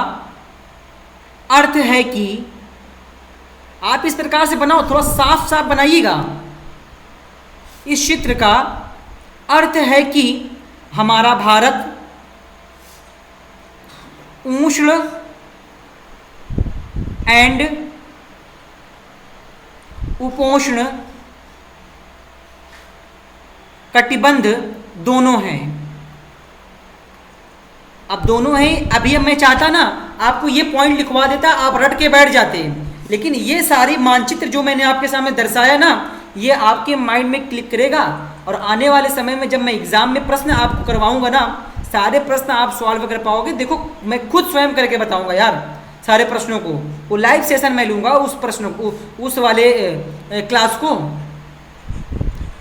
अर्थ है कि आप इस प्रकार से बनाओ, थोड़ा साफ साफ बनाइएगा। इस चित्र का अर्थ है कि हमारा भारत उष्ण एंड उपोष्ण कटिबंध दोनों हैं। अब दोनों हैं, अभी मैं चाहता ना आपको ये पॉइंट लिखवा देता, आप रट के बैठ जाते, लेकिन ये सारी मानचित्र जो मैंने आपके सामने दर्शाया ना, ये आपके माइंड में क्लिक करेगा। और आने वाले समय में जब मैं एग्जाम में प्रश्न आपको करवाऊंगा ना, सारे प्रश्न आप सॉल्व कर पाओगे। देखो मैं खुद स्वयं करके बताऊंगा यार सारे प्रश्नों को, वो लाइव सेशन में लूंगा उस प्रश्नों को, उस वाले क्लास को।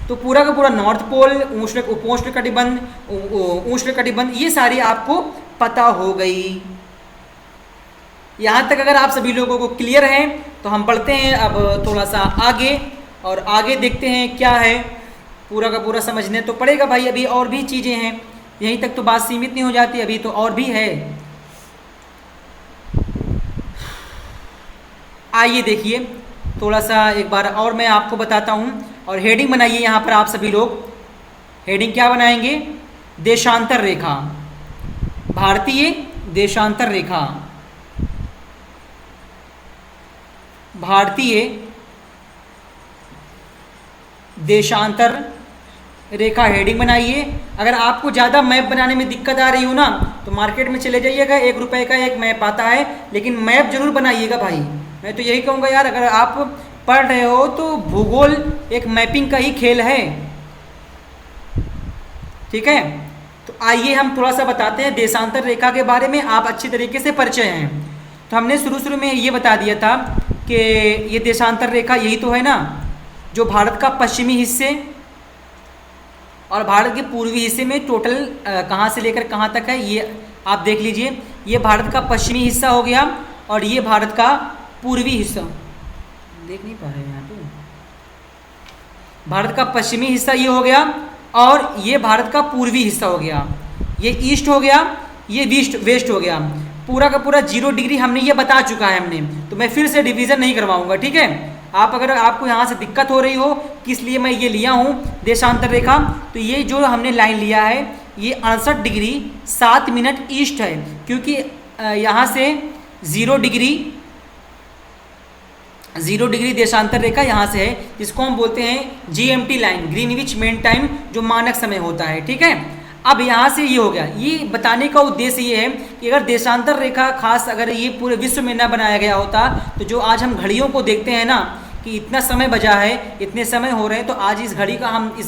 तो पूरा का पूरा नॉर्थ पोल, उष्ण उपोष्ण कटिबंध, उष्ण कटिबंध, ये सारी आपको पता हो गई। यहाँ तक अगर आप सभी लोगों को क्लियर है तो हम बढ़ते हैं अब थोड़ा सा आगे, और आगे देखते हैं क्या है। पूरा का पूरा समझने तो पड़ेगा भाई, अभी और भी चीज़ें हैं, यहीं तक तो बात सीमित नहीं हो जाती, अभी तो और भी है। आइए देखिए थोड़ा सा एक बार और मैं आपको बताता हूँ, और हेडिंग बनाइए यहाँ पर आप सभी लोग। हेडिंग क्या बनाएंगे? देशांतर रेखा, भारतीय देशांतर रेखा, भारतीय देशांतर रेखा हेडिंग बनाइए। अगर आपको ज़्यादा मैप बनाने में दिक्कत आ रही हो ना, तो मार्केट में चले जाइएगा, 1 रुपए का एक मैप आता है, लेकिन मैप जरूर बनाइएगा भाई। मैं तो यही कहूँगा यार, अगर आप पढ़ रहे हो तो भूगोल एक मैपिंग का ही खेल है। ठीक है, तो आइए हम थोड़ा सा बताते हैं देशांतर रेखा के बारे में, आप अच्छी तरीके से परिचय हैं। तो हमने शुरू में ये बता दिया था कि ये देशांतर रेखा यही तो है ना, जो भारत का पश्चिमी हिस्से और भारत के पूर्वी हिस्से में टोटल कहाँ से लेकर कहाँ तक है, ये आप देख लीजिए। ये भारत का पश्चिमी हिस्सा हो गया, और ये भारत का पूर्वी हिस्सा, देख नहीं पा रहे हैं यहाँ पे, भारत का पश्चिमी हिस्सा ये हो गया, और ये भारत का पूर्वी हिस्सा हो गया। ये ईस्ट हो गया, ये वेस्ट हो गया। पूरा का पूरा 0 डिग्री हमने ये बता चुका है हमने, तो मैं फिर से डिवीज़न नहीं करवाऊंगा। ठीक है, आप अगर आपको यहाँ से दिक्कत हो रही हो किस लिए मैं ये लिया हूँ देशांतर रेखा, तो ये जो हमने लाइन लिया है ये 68 डिग्री 7 मिनट ईस्ट है, क्योंकि यहाँ से 0 डिग्री देशांतर रेखा यहाँ से है, जिसको हम बोलते हैं GMT line, Greenwich main time, जो मानक समय होता है। ठीक है, अब यहाँ से ये हो गया। ये बताने का उद्देश्य ये है कि अगर देशांतर रेखा खास अगर ये पूरे विश्व में न बनाया गया होता, तो जो आज हम घड़ियों को देखते हैं ना कि इतना समय बजा है, इतने समय हो रहे हैं, तो आज इस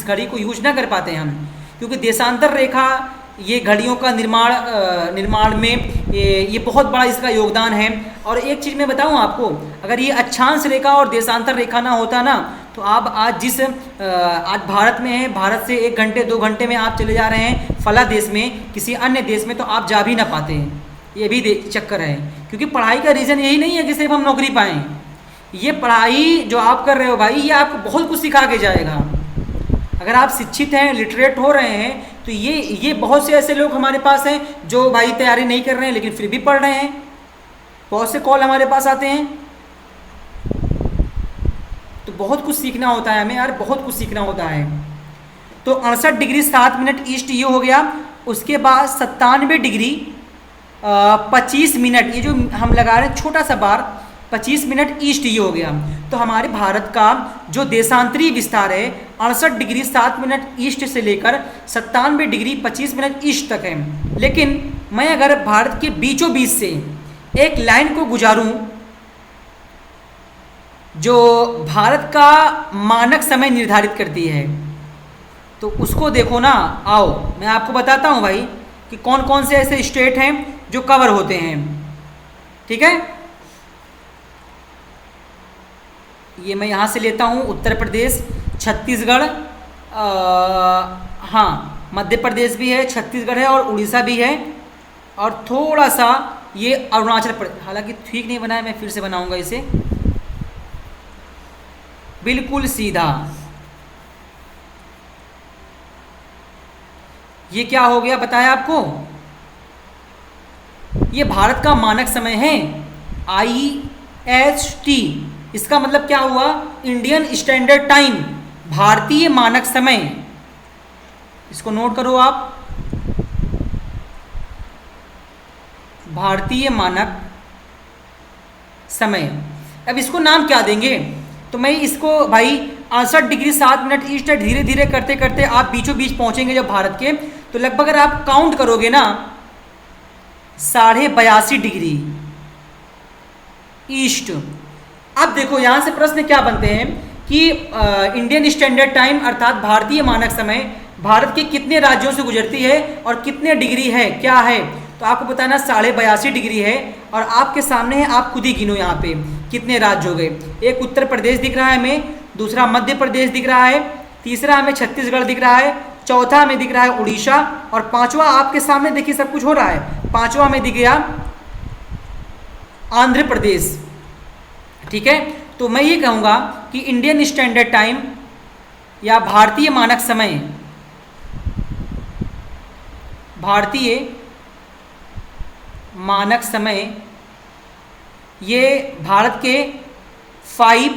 घड़ी को यूज ना कर पाते हैं हम, क्योंकि देशांतर रेखा ये घड़ियों का निर्माण में ये बहुत बड़ा इसका योगदान है। और एक चीज़ मैं बताऊं आपको, अगर ये अक्षांश रेखा और देशांतर रेखा ना होता ना, तो आप आज आज भारत में हैं, भारत से 1 घंटे 2 घंटे में आप चले जा रहे हैं फला देश में, किसी अन्य देश में तो आप जा भी ना पाते हैं। ये भी चक्कर है, क्योंकि पढ़ाई का रीज़न यही नहीं है कि सिर्फ हम नौकरी पाएँ। ये पढ़ाई जो आप कर रहे हो भाई, ये आपको बहुत कुछ सिखा के जाएगा। अगर आप शिक्षित हैं, लिटरेट हो रहे हैं, तो ये बहुत से ऐसे लोग हमारे पास हैं जो भाई तैयारी नहीं कर रहे हैं लेकिन फिर भी पढ़ रहे हैं। बहुत से कॉल हमारे पास आते हैं, तो बहुत कुछ सीखना होता है हमें यार, बहुत कुछ सीखना होता है। तो 68 डिग्री 7 मिनट ईस्ट ये हो गया। उसके बाद 97 डिग्री 25 मिनट, ये जो हम लगा रहे हैं छोटा सा बार, 25 मिनट ईस्ट ये हो गया। तो हमारे भारत का जो देशांतरीय विस्तार है 68 डिग्री 7 मिनट ईस्ट से लेकर 97 डिग्री 25 मिनट ईस्ट तक है। लेकिन मैं अगर भारत के बीचों बीच से एक लाइन को गुजारूं जो भारत का मानक समय निर्धारित करती है, तो उसको देखो ना। आओ मैं आपको बताता हूं भाई कि कौन कौन से ऐसे स्टेट हैं जो कवर होते हैं। ठीक है, ये मैं यहाँ से लेता हूँ उत्तर प्रदेश, छत्तीसगढ़, हाँ मध्य प्रदेश भी है, छत्तीसगढ़ है और उड़ीसा भी है, और थोड़ा सा ये अरुणाचल प्रदेश। हालांकि ठीक नहीं बना है, मैं फिर से बनाऊंगा इसे बिल्कुल सीधा। ये क्या हो गया बताया आपको, ये भारत का मानक समय है IST। इसका मतलब क्या हुआ, इंडियन स्टैंडर्ड टाइम, भारतीय मानक समय। इसको नोट करो आप, भारतीय मानक समय। अब इसको नाम क्या देंगे, तो मैं इसको भाई 68 डिग्री 7 मिनट ईस्ट है। धीरे धीरे करते करते आप बीचों बीच पहुंचेंगे जब भारत के, तो लगभग अगर आप काउंट करोगे ना 82.5 डिग्री ईस्ट। अब देखो यहाँ से प्रश्न क्या बनते हैं कि इंडियन स्टैंडर्ड टाइम अर्थात भारतीय मानक समय भारत के कितने राज्यों से गुजरती है और कितने डिग्री है, क्या है, तो आपको बताना 82.5 डिग्री है। और आपके सामने है, आप खुद ही गिनो यहाँ पे कितने राज्य हो गए। एक उत्तर प्रदेश दिख रहा है हमें, दूसरा मध्य प्रदेश दिख रहा है, तीसरा हमें छत्तीसगढ़ दिख रहा है, चौथा हमें दिख रहा है उड़ीसा, और पांचवा आपके सामने देखिए सब कुछ हो रहा है, पांचवा हमें दिख गया आंध्र प्रदेश। ठीक है, तो मैं ये कहूँगा कि इंडियन स्टैंडर्ड टाइम या भारतीय मानक समय, भारतीय मानक समय ये भारत के 5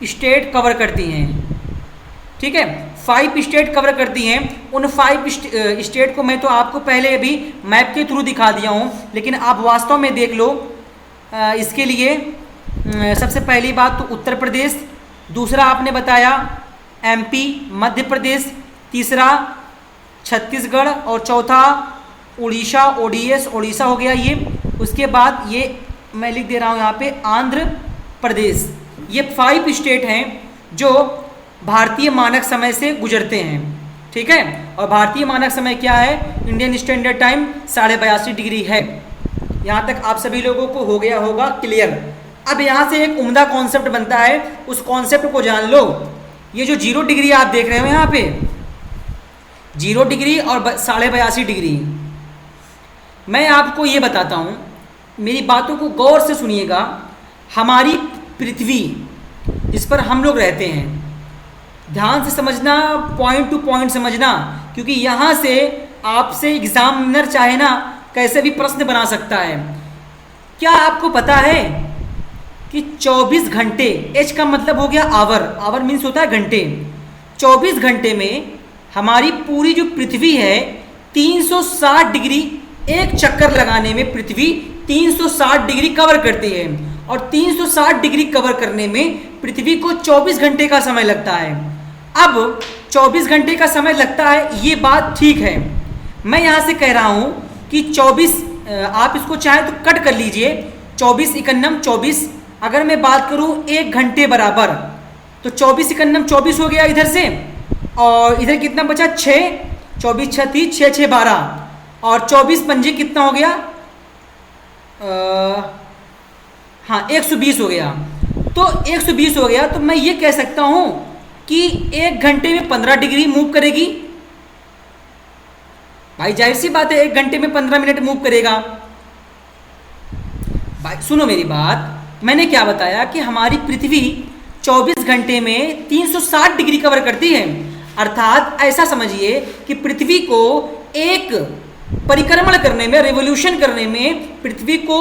स्टेट कवर करती हैं। ठीक है, 5 स्टेट कवर करती हैं। उन 5 स्टेट को मैं तो आपको पहले अभी मैप के थ्रू दिखा दिया हूँ, लेकिन आप वास्तव में देख लो। इसके लिए सबसे पहली बात तो उत्तर प्रदेश, दूसरा आपने बताया MP मध्य प्रदेश, तीसरा छत्तीसगढ़, और चौथा उड़ीसा ODS उड़ीसा हो गया ये। उसके बाद ये मैं लिख दे रहा हूँ यहाँ पे आंध्र प्रदेश। ये 5 स्टेट हैं जो भारतीय मानक समय से गुजरते हैं। ठीक है, और भारतीय मानक समय क्या है, इंडियन स्टैंडर्ड टाइम 82.5 डिग्री है। यहाँ तक आप सभी लोगों को हो गया होगा क्लियर। अब यहाँ से एक उम्दा कॉन्सेप्ट बनता है, उस कॉन्सेप्ट को जान लो। ये जो 0 डिग्री आप देख रहे हो यहाँ पे, 0 डिग्री और 82.5 डिग्री, मैं आपको ये बताता हूँ, मेरी बातों को गौर से सुनिएगा। हमारी पृथ्वी जिस पर हम लोग रहते हैं, ध्यान से समझना, पॉइंट टू पॉइंट समझना, क्योंकि यहाँ से आपसे एग्जामिनर चाहे ना कैसे भी प्रश्न बना सकता है। क्या आपको पता है कि 24 घंटे, एच का मतलब हो गया आवर, आवर मीन्स होता है घंटे, 24 घंटे में हमारी पूरी जो पृथ्वी है 360 डिग्री, एक चक्कर लगाने में पृथ्वी 360 डिग्री कवर करती है, और 360 डिग्री कवर करने में पृथ्वी को 24 घंटे का समय लगता है। अब 24 घंटे का समय लगता है, ये बात ठीक है। मैं यहाँ से कह रहा हूँ कि 24, आप इसको चाहे तो कट कर लीजिए, 24 इकन्नम 24, अगर मैं बात करूँ 1 घंटे बराबर, तो 24 इकन्नम 24 हो गया इधर से, और इधर कितना बचा 6, 24 6 30, 6 6 12, और 24 पंजे कितना हो गया, हाँ 120 हो गया। तो 120 हो गया, तो मैं ये कह सकता हूँ कि 1 घंटे में 15 डिग्री मूव करेगी। भाई जाहिर सी बात है 1 घंटे में 15 मिनट मूव करेगा। भाई सुनो मेरी बात, मैंने क्या बताया कि हमारी पृथ्वी 24 घंटे में 360 डिग्री कवर करती है, अर्थात ऐसा समझिए कि पृथ्वी को एक परिक्रमण करने में, रेवोल्यूशन करने में पृथ्वी को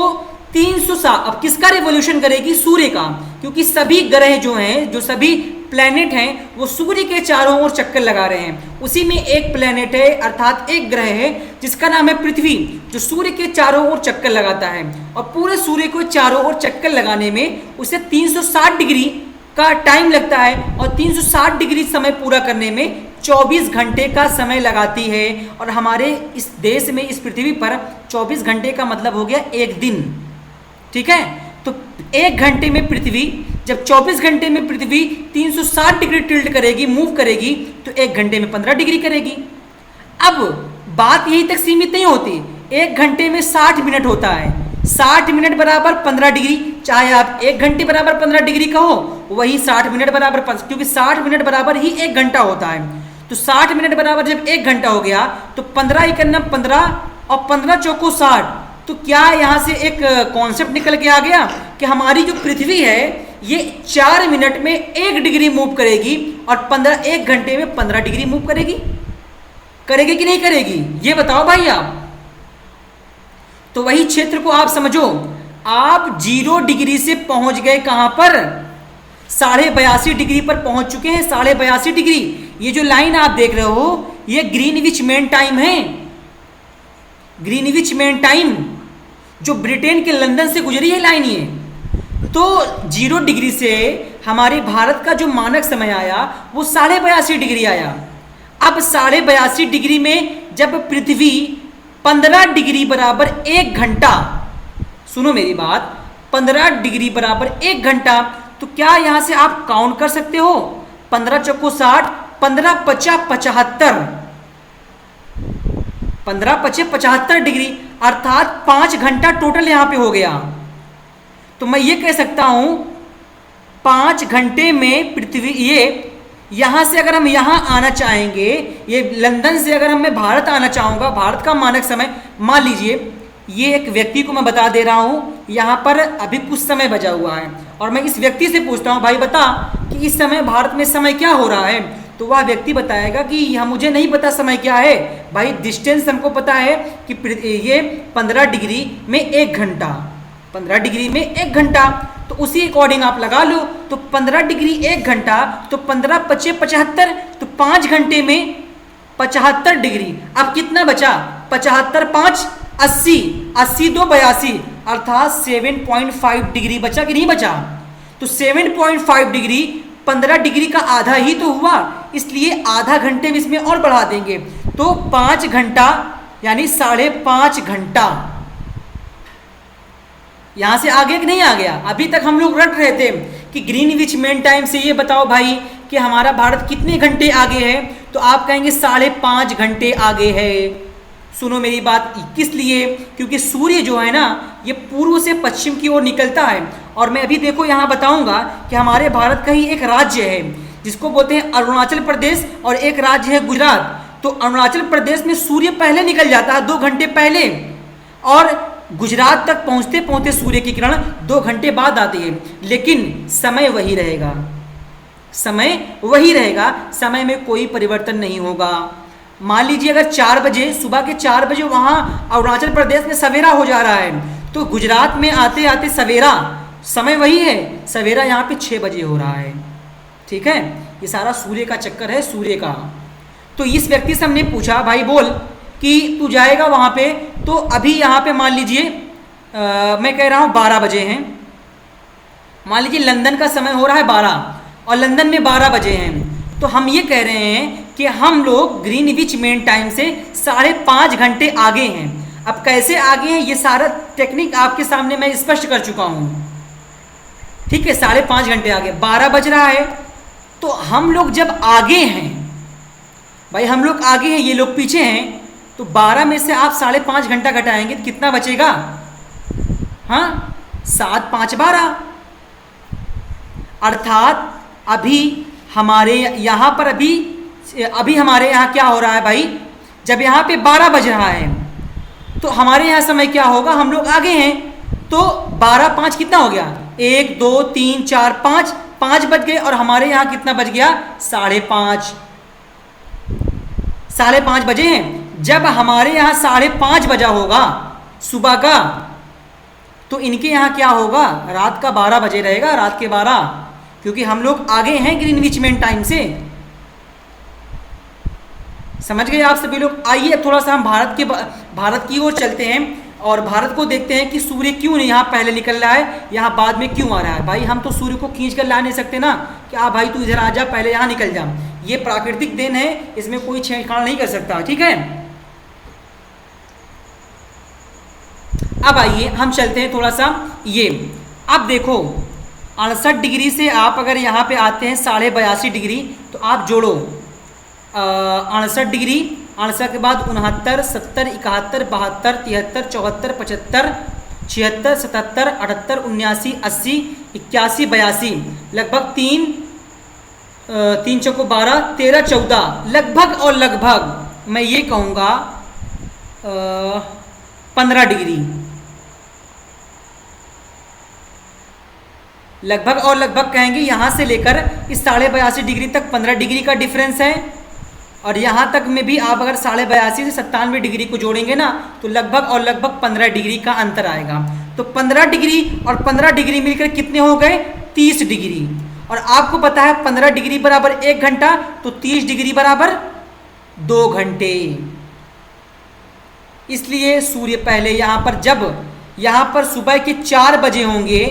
360, अब किसका रेवोल्यूशन करेगी, सूर्य का, क्योंकि सभी ग्रह जो हैं, जो सभी प्लैनेट हैं वो सूर्य के चारों ओर चक्कर लगा रहे हैं। उसी में एक प्लैनेट है, अर्थात एक ग्रह है जिसका नाम है पृथ्वी, जो सूर्य के चारों ओर चक्कर लगाता है, और पूरे सूर्य को चारों ओर चक्कर लगाने में उसे 360 डिग्री का टाइम लगता है, और 360 डिग्री समय पूरा करने में 24 घंटे का समय लगाती है। और हमारे इस देश में, इस पृथ्वी पर 24 घंटे का मतलब हो गया एक दिन, ठीक है। तो 1 घंटे में पृथ्वी, जब 24 घंटे में पृथ्वी 360 डिग्री टिल्ट करेगी, मूव करेगी, तो 1 घंटे में 15 डिग्री करेगी। अब बात यही तक सीमित नहीं होती, 1 घंटे में 60 मिनट होता है, 60 मिनट बराबर 15 डिग्री, चाहे आप 1 घंटे बराबर 15 डिग्री कहो, वही 60 मिनट बराबर, क्योंकि 60 मिनट बराबर ही 1 घंटा होता है। तो 60 मिनट बराबर जब 1 घंटा हो गया, तो 15 इकन्ना 15 और 15 चौको 60, तो क्या यहाँ से एक कॉन्सेप्ट निकल के आ गया कि हमारी जो पृथ्वी है ये 4 मिनट में 1 डिग्री मूव करेगी, और 1 घंटे में 15 डिग्री मूव करेगी। करेगी कि नहीं करेगी, ये बताओ भाई आप। तो वही क्षेत्र को आप समझो, आप 0 डिग्री से पहुंच गए कहां पर, 82.5 डिग्री पर पहुंच चुके हैं, 82.5 डिग्री। ये जो लाइन आप देख रहे हो ये ग्रीनविच मेन टाइम है, ग्रीनविच मेन टाइम जो ब्रिटेन के लंदन से गुजरी है लाइन ये। तो 0 डिग्री से हमारे भारत का जो मानक समय आया वो 82.5 डिग्री आया। अब 82.5 डिग्री में जब पृथ्वी 15 डिग्री बराबर 1 घंटा, सुनो मेरी बात, 15 डिग्री बराबर 1 घंटा, तो क्या यहां से आप काउंट कर सकते हो, 15 चौको 60, 15 पचा 75, 15 पचे 75 डिग्री, अर्थात 5 घंटा टोटल यहां पे हो गया। तो मैं ये कह सकता हूं 5 घंटे में पृथ्वी, ये यहां से अगर हम यहां आना चाहेंगे, ये लंदन से अगर मैं भारत आना चाहूंगा, भारत का मानक समय मान लीजिए, ये एक व्यक्ति को मैं बता दे रहा हूं, यहां पर अभी कुछ समय बचा हुआ है, और मैं इस व्यक्ति से पूछता हूं भाई बता कि इस समय भारत में समय क्या हो रहा है, तो वह व्यक्ति बताएगा कि यह मुझे नहीं पता समय क्या है भाई, डिस्टेंस हमको पता है कि ये 15 डिग्री में 1 घंटा, 15 डिग्री में 1 घंटा, तो उसी अकॉर्डिंग आप लगा लो। तो 15 डिग्री 1 घंटा, तो 15 पचे 75, तो 5 घंटे में 75 डिग्री। अब कितना बचा, 75 5 80, 80 2 82, अर्थात 7.5 डिग्री बचा कि नहीं बचा। तो 7.5 डिग्री 15 डिग्री का आधा ही तो हुआ, इसलिए आधा घंटे में इसमें और बढ़ा देंगे, तो 5 घंटा यानी 5.5 घंटा। यहां से आगे कि नहीं आ गया। अभी तक हम लोग रट रहे थे कि ग्रीनविच मेन टाइम से ये बताओ भाई कि हमारा भारत कितने घंटे आगे है, तो आप कहेंगे 5.5 घंटे आगे है। सुनो मेरी बात, किस लिए, क्योंकि सूर्य जो है ना ये पूर्व से पश्चिम की ओर निकलता है। और मैं अभी देखो यहाँ बताऊंगा कि हमारे भारत का ही एक राज्य है जिसको बोलते हैं अरुणाचल प्रदेश, और एक राज्य है गुजरात। तो अरुणाचल प्रदेश में सूर्य पहले निकल जाता है 2 घंटे पहले, और गुजरात तक पहुंचते पहुंचते सूर्य की किरण 2 घंटे बाद आती है, लेकिन समय वही रहेगा, समय वही रहेगा, समय में कोई परिवर्तन नहीं होगा। मान लीजिए अगर 4 बजे, सुबह के 4 बजे वहां अरुणाचल प्रदेश में सवेरा हो जा रहा है, तो गुजरात में आते आते सवेरा समय वही है, सवेरा यहाँ पे 6 बजे हो रहा है। ठीक है, ये सारा सूर्य का चक्कर है, सूर्य का। तो इस व्यक्ति से हमने पूछा भाई बोल कि तू जाएगा वहाँ पे, तो अभी यहाँ पे मान लीजिए मैं कह रहा हूँ 12 बजे हैं, मान लीजिए लंदन का समय हो रहा है 12 और लंदन में 12 बजे हैं, तो हम ये कह रहे हैं कि हम लोग ग्रीनविच मेन टाइम से 5.5 घंटे आगे हैं। अब कैसे आगे हैं ये सारा टेक्निक आपके सामने मैं स्पष्ट कर चुका हूँ। ठीक है, 5.5 घंटे आगे, 12 बज रहा है, तो हम लोग जब आगे हैं भाई, हम लोग आगे हैं, ये लोग पीछे हैं, तो 12 में से आप 5.5 घंटा घटाएंगे तो कितना बचेगा? हाँ, 7 5 12, अर्थात अभी हमारे यहाँ पर अभी हमारे यहाँ क्या हो रहा है भाई, जब यहाँ पे 12 बज रहा है तो हमारे यहाँ समय क्या होगा, हम लोग आगे हैं, तो 12 5 कितना हो गया? 1 2 3 4 5, 5 बज गए और हमारे यहाँ कितना बज गया? 5:30, 5:30 बजे हैं। जब हमारे यहाँ 5:30 बजा होगा सुबह का, तो इनके यहाँ क्या होगा? रात का 12 बजे रहेगा, रात के 12, क्योंकि हम लोग आगे हैं ग्रीनविच मेन टाइम से। समझ गए आप सभी लोग? आइए थोड़ा सा हम भारत की ओर चलते हैं और भारत को देखते हैं कि सूर्य क्यों नहीं यहाँ पहले निकल रहा है, यहाँ बाद में क्यों आ रहा है। भाई हम तो सूर्य को खींच कर ला नहीं सकते ना कि आ भाई तू इधर आ जा, पहले यहाँ निकल जा। ये प्राकृतिक देन है, इसमें कोई छेड़छाड़ नहीं कर सकता। ठीक है, अब आइए हम चलते हैं थोड़ा सा ये। अब देखो 68 डिग्री से आप अगर यहाँ पे आते हैं 82.5 डिग्री, तो आप जोड़ो 68 डिग्री, 68 के बाद 69 70 71 72 73 74 75 76 77 78 79 80 81 82, लगभग 3 चौको 12 13 14, लगभग और लगभग मैं ये कहूँगा 15 डिग्री, लगभग और लगभग कहेंगे यहाँ से लेकर इस 82.5 डिग्री तक 15 डिग्री का डिफरेंस है। और यहाँ तक में भी आप अगर 82.5 से 97 डिग्री को जोड़ेंगे ना, तो लगभग और लगभग 15 डिग्री का अंतर आएगा। तो 15 डिग्री और 15 डिग्री मिलकर कितने हो गए? 30 डिग्री। और आपको पता है 15 डिग्री बराबर 1 घंटा, तो 30 डिग्री बराबर 2 घंटे। इसलिए सूर्य पहले यहाँ पर, जब यहाँ पर सुबह के 4 बजे होंगे,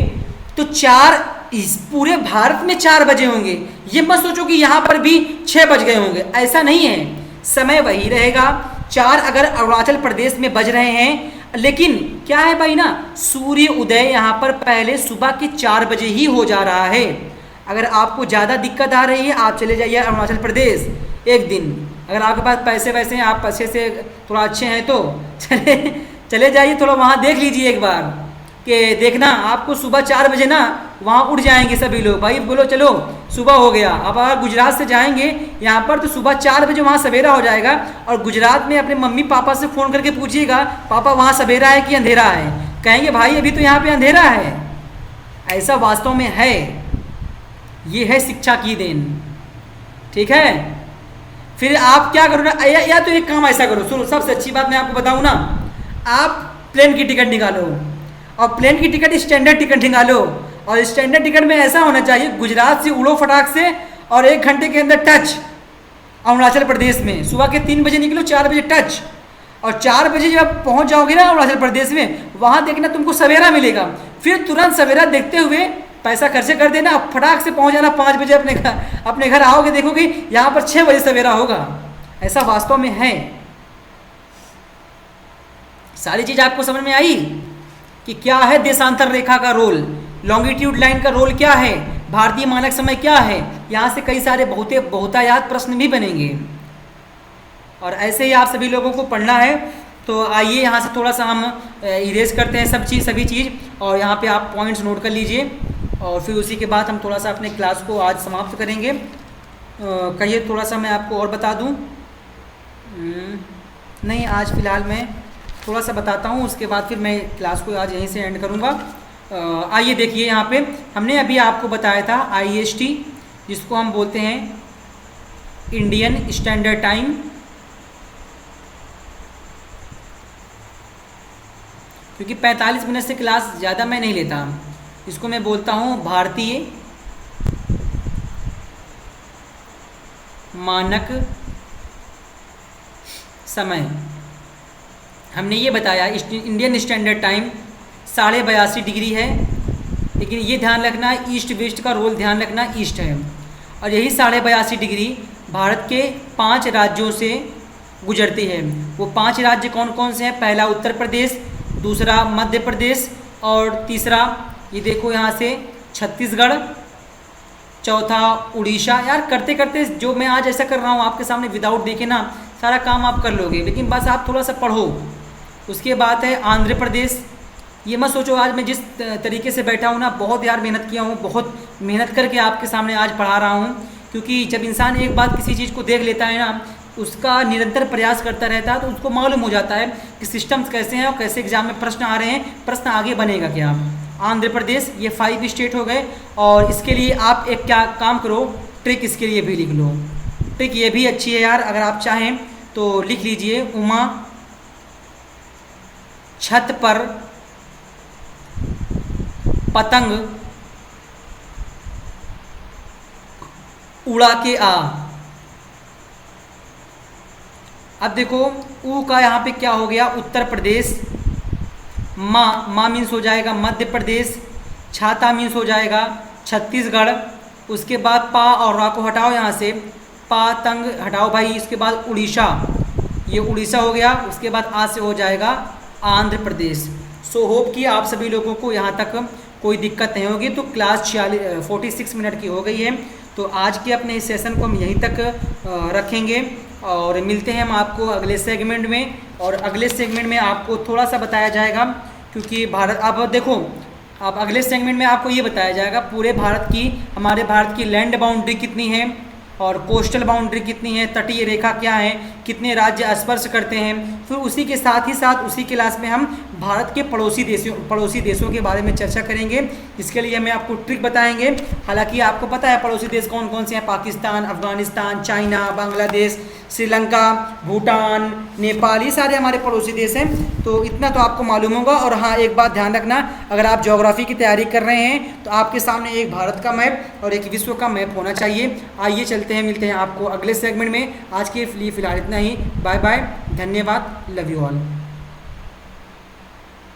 तो 4 इस पूरे भारत में 4 बजे होंगे। ये मत सोचो कि यहाँ पर भी 6 बज गए होंगे, ऐसा नहीं है, समय वही रहेगा। 4 अगर अरुणाचल प्रदेश में बज रहे हैं, लेकिन क्या है भाई ना, सूर्य उदय यहाँ पर पहले सुबह के 4 बजे ही हो जा रहा है। अगर आपको ज़्यादा दिक्कत आ रही है, आप चले जाइए अरुणाचल प्रदेश एक दिन। अगर आपके पास पैसे वैसे हैं, आप पैसे से थोड़ा अच्छे हैं, तो चले जाइए, थोड़ा वहाँ देख लीजिए एक बार, कि देखना आपको सुबह 4 बजे ना वहाँ उठ जाएंगे सभी लोग। भाई बोलो चलो सुबह हो गया। अब अगर गुजरात से जाएंगे यहाँ पर, तो सुबह 4 बजे वहाँ सवेरा हो जाएगा। और गुजरात में अपने मम्मी पापा से फ़ोन करके पूछिएगा, पापा वहाँ सवेरा है कि अंधेरा है? कहेंगे भाई अभी तो यहाँ पे अंधेरा है। ऐसा वास्तव में है, ये है शिक्षा की देन। ठीक है, फिर आप क्या करो ना, या तो एक काम ऐसा करो, सुनो सबसे अच्छी बात मैं आपको बताऊँ ना, आप प्लेन की टिकट निकालो और प्लेन की टिकट स्टैंडर्ड टिकट निकालो। और स्टैंडर्ड टिकट में ऐसा होना चाहिए, गुजरात से उड़ो फटाक से और 1 घंटे के अंदर टच अरुणाचल प्रदेश में। सुबह के 3 बजे निकलो, 4 बजे टच, और 4 बजे जब पहुंच जाओगे ना अरुणाचल प्रदेश में, वहाँ देखना तुमको सवेरा मिलेगा। फिर तुरंत सवेरा देखते हुए पैसा खर्चे कर देना, फटाक से पहुँच जाना 5 बजे अपने घर आओगे, देखोगे यहाँ पर 6 बजे सवेरा होगा। ऐसा वास्तव में है। सारी चीज़ आपको समझ में आई कि क्या है देशांतर रेखा का रोल, लॉन्गिट्यूड लाइन का रोल क्या है, भारतीय मानक समय क्या है। यहाँ से कई सारे बहुतायात प्रश्न भी बनेंगे और ऐसे ही आप सभी लोगों को पढ़ना है। तो आइए यहाँ से थोड़ा सा हम इरेज करते हैं सभी चीज़, और यहाँ पे आप पॉइंट्स नोट कर लीजिए, और फिर उसी के बाद हम थोड़ा सा अपने क्लास को आज समाप्त करेंगे। कहिए थोड़ा सा मैं आपको और बता दूँ? नहीं, आज फ़िलहाल मैं थोड़ा सा बताता हूँ, उसके बाद फिर मैं क्लास को आज यहीं से एंड करूँगा। आइए देखिए, यहाँ पे हमने अभी आपको बताया था IST, जिसको हम बोलते हैं इंडियन स्टैंडर्ड टाइम। क्योंकि 45 मिनट से क्लास ज़्यादा मैं नहीं लेता, इसको मैं बोलता हूँ भारतीय मानक समय। हमने ये बताया इंडियन स्टैंडर्ड टाइम 82.5 डिग्री है, लेकिन ये ध्यान रखना ईस्ट वेस्ट का रोल ध्यान रखना ईस्ट है। और यही 82.5 डिग्री भारत के 5 राज्यों से गुजरती है। वो 5 राज्य कौन कौन से हैं? पहला उत्तर प्रदेश, दूसरा मध्य प्रदेश, और तीसरा ये देखो यहाँ से छत्तीसगढ़, चौथा उड़ीसा। यार करते करते जो मैं आज ऐसा कर रहा हूँ आपके सामने विदाउट देखे ना सारा काम आप कर लोगे, लेकिन बस आप थोड़ा सा पढ़ो। उसके बाद है आंध्र प्रदेश। ये मत सोचो आज मैं जिस तरीके से बैठा हूँ ना, बहुत यार मेहनत किया हूँ, बहुत मेहनत करके आपके सामने आज पढ़ा रहा हूँ। क्योंकि जब इंसान एक बात किसी चीज़ को देख लेता है ना, उसका निरंतर प्रयास करता रहता है, तो उसको मालूम हो जाता है कि सिस्टम्स कैसे हैं और कैसे एग्जाम में प्रश्न आ रहे हैं, प्रश्न आगे बनेगा क्या। आंध्र प्रदेश, ये 5 स्टेट हो गए। और इसके लिए आप एक क्या काम करो, ट्रिक इसके लिए भी लिख लो। ट्रिक ये भी अच्छी है यार, अगर आप चाहें तो लिख लीजिए। उमा छत पर पतंग उड़ा के आ। अब देखो ऊ का यहाँ पे क्या हो गया, उत्तर प्रदेश। माँ मीन्स हो जाएगा मध्य प्रदेश। छाता मीन्स हो जाएगा छत्तीसगढ़। उसके बाद पा और रा को हटाओ यहाँ से, पा तंग हटाओ भाई। इसके बाद उड़ीसा, ये उड़ीसा हो गया। उसके बाद आ से हो जाएगा आंध्र प्रदेश। सो होप कि आप सभी लोगों को यहाँ तक कोई दिक्कत नहीं होगी। तो क्लास 46 मिनट की हो गई है, तो आज के अपने इस सेशन को हम यहीं तक रखेंगे और मिलते हैं हम आपको अगले सेगमेंट में। और अगले सेगमेंट में आपको थोड़ा सा बताया जाएगा, क्योंकि भारत, अब देखो अब अगले सेगमेंट में आपको ये बताया जाएगा पूरे भारत की, हमारे भारत की लैंड बाउंड्री कितनी है और कोस्टल बाउंड्री कितनी है, तटीय रेखा क्या है, कितने राज्य स्पर्श करते हैं। फिर उसी के साथ ही साथ उसी क्लास में हम भारत के पड़ोसी देशों के बारे में चर्चा करेंगे। इसके लिए हमें आपको ट्रिक बताएंगे। हालांकि आपको पता है पड़ोसी देश कौन कौन से हैं, पाकिस्तान, अफगानिस्तान, चाइना, बांग्लादेश, श्रीलंका, भूटान, नेपाल, ये सारे हमारे पड़ोसी देश हैं। तो इतना तो आपको मालूम होगा। और हाँ, एक बात ध्यान रखना, अगर आप ज्योग्राफी की तैयारी कर रहे हैं तो आपके सामने एक भारत का मैप और एक विश्व का मैप होना चाहिए। आइए चलते हैं, मिलते हैं आपको अगले सेगमेंट में। आज के लिए फिलहाल इतना ही। बाय बाय, धन्यवाद, लव यू ऑल।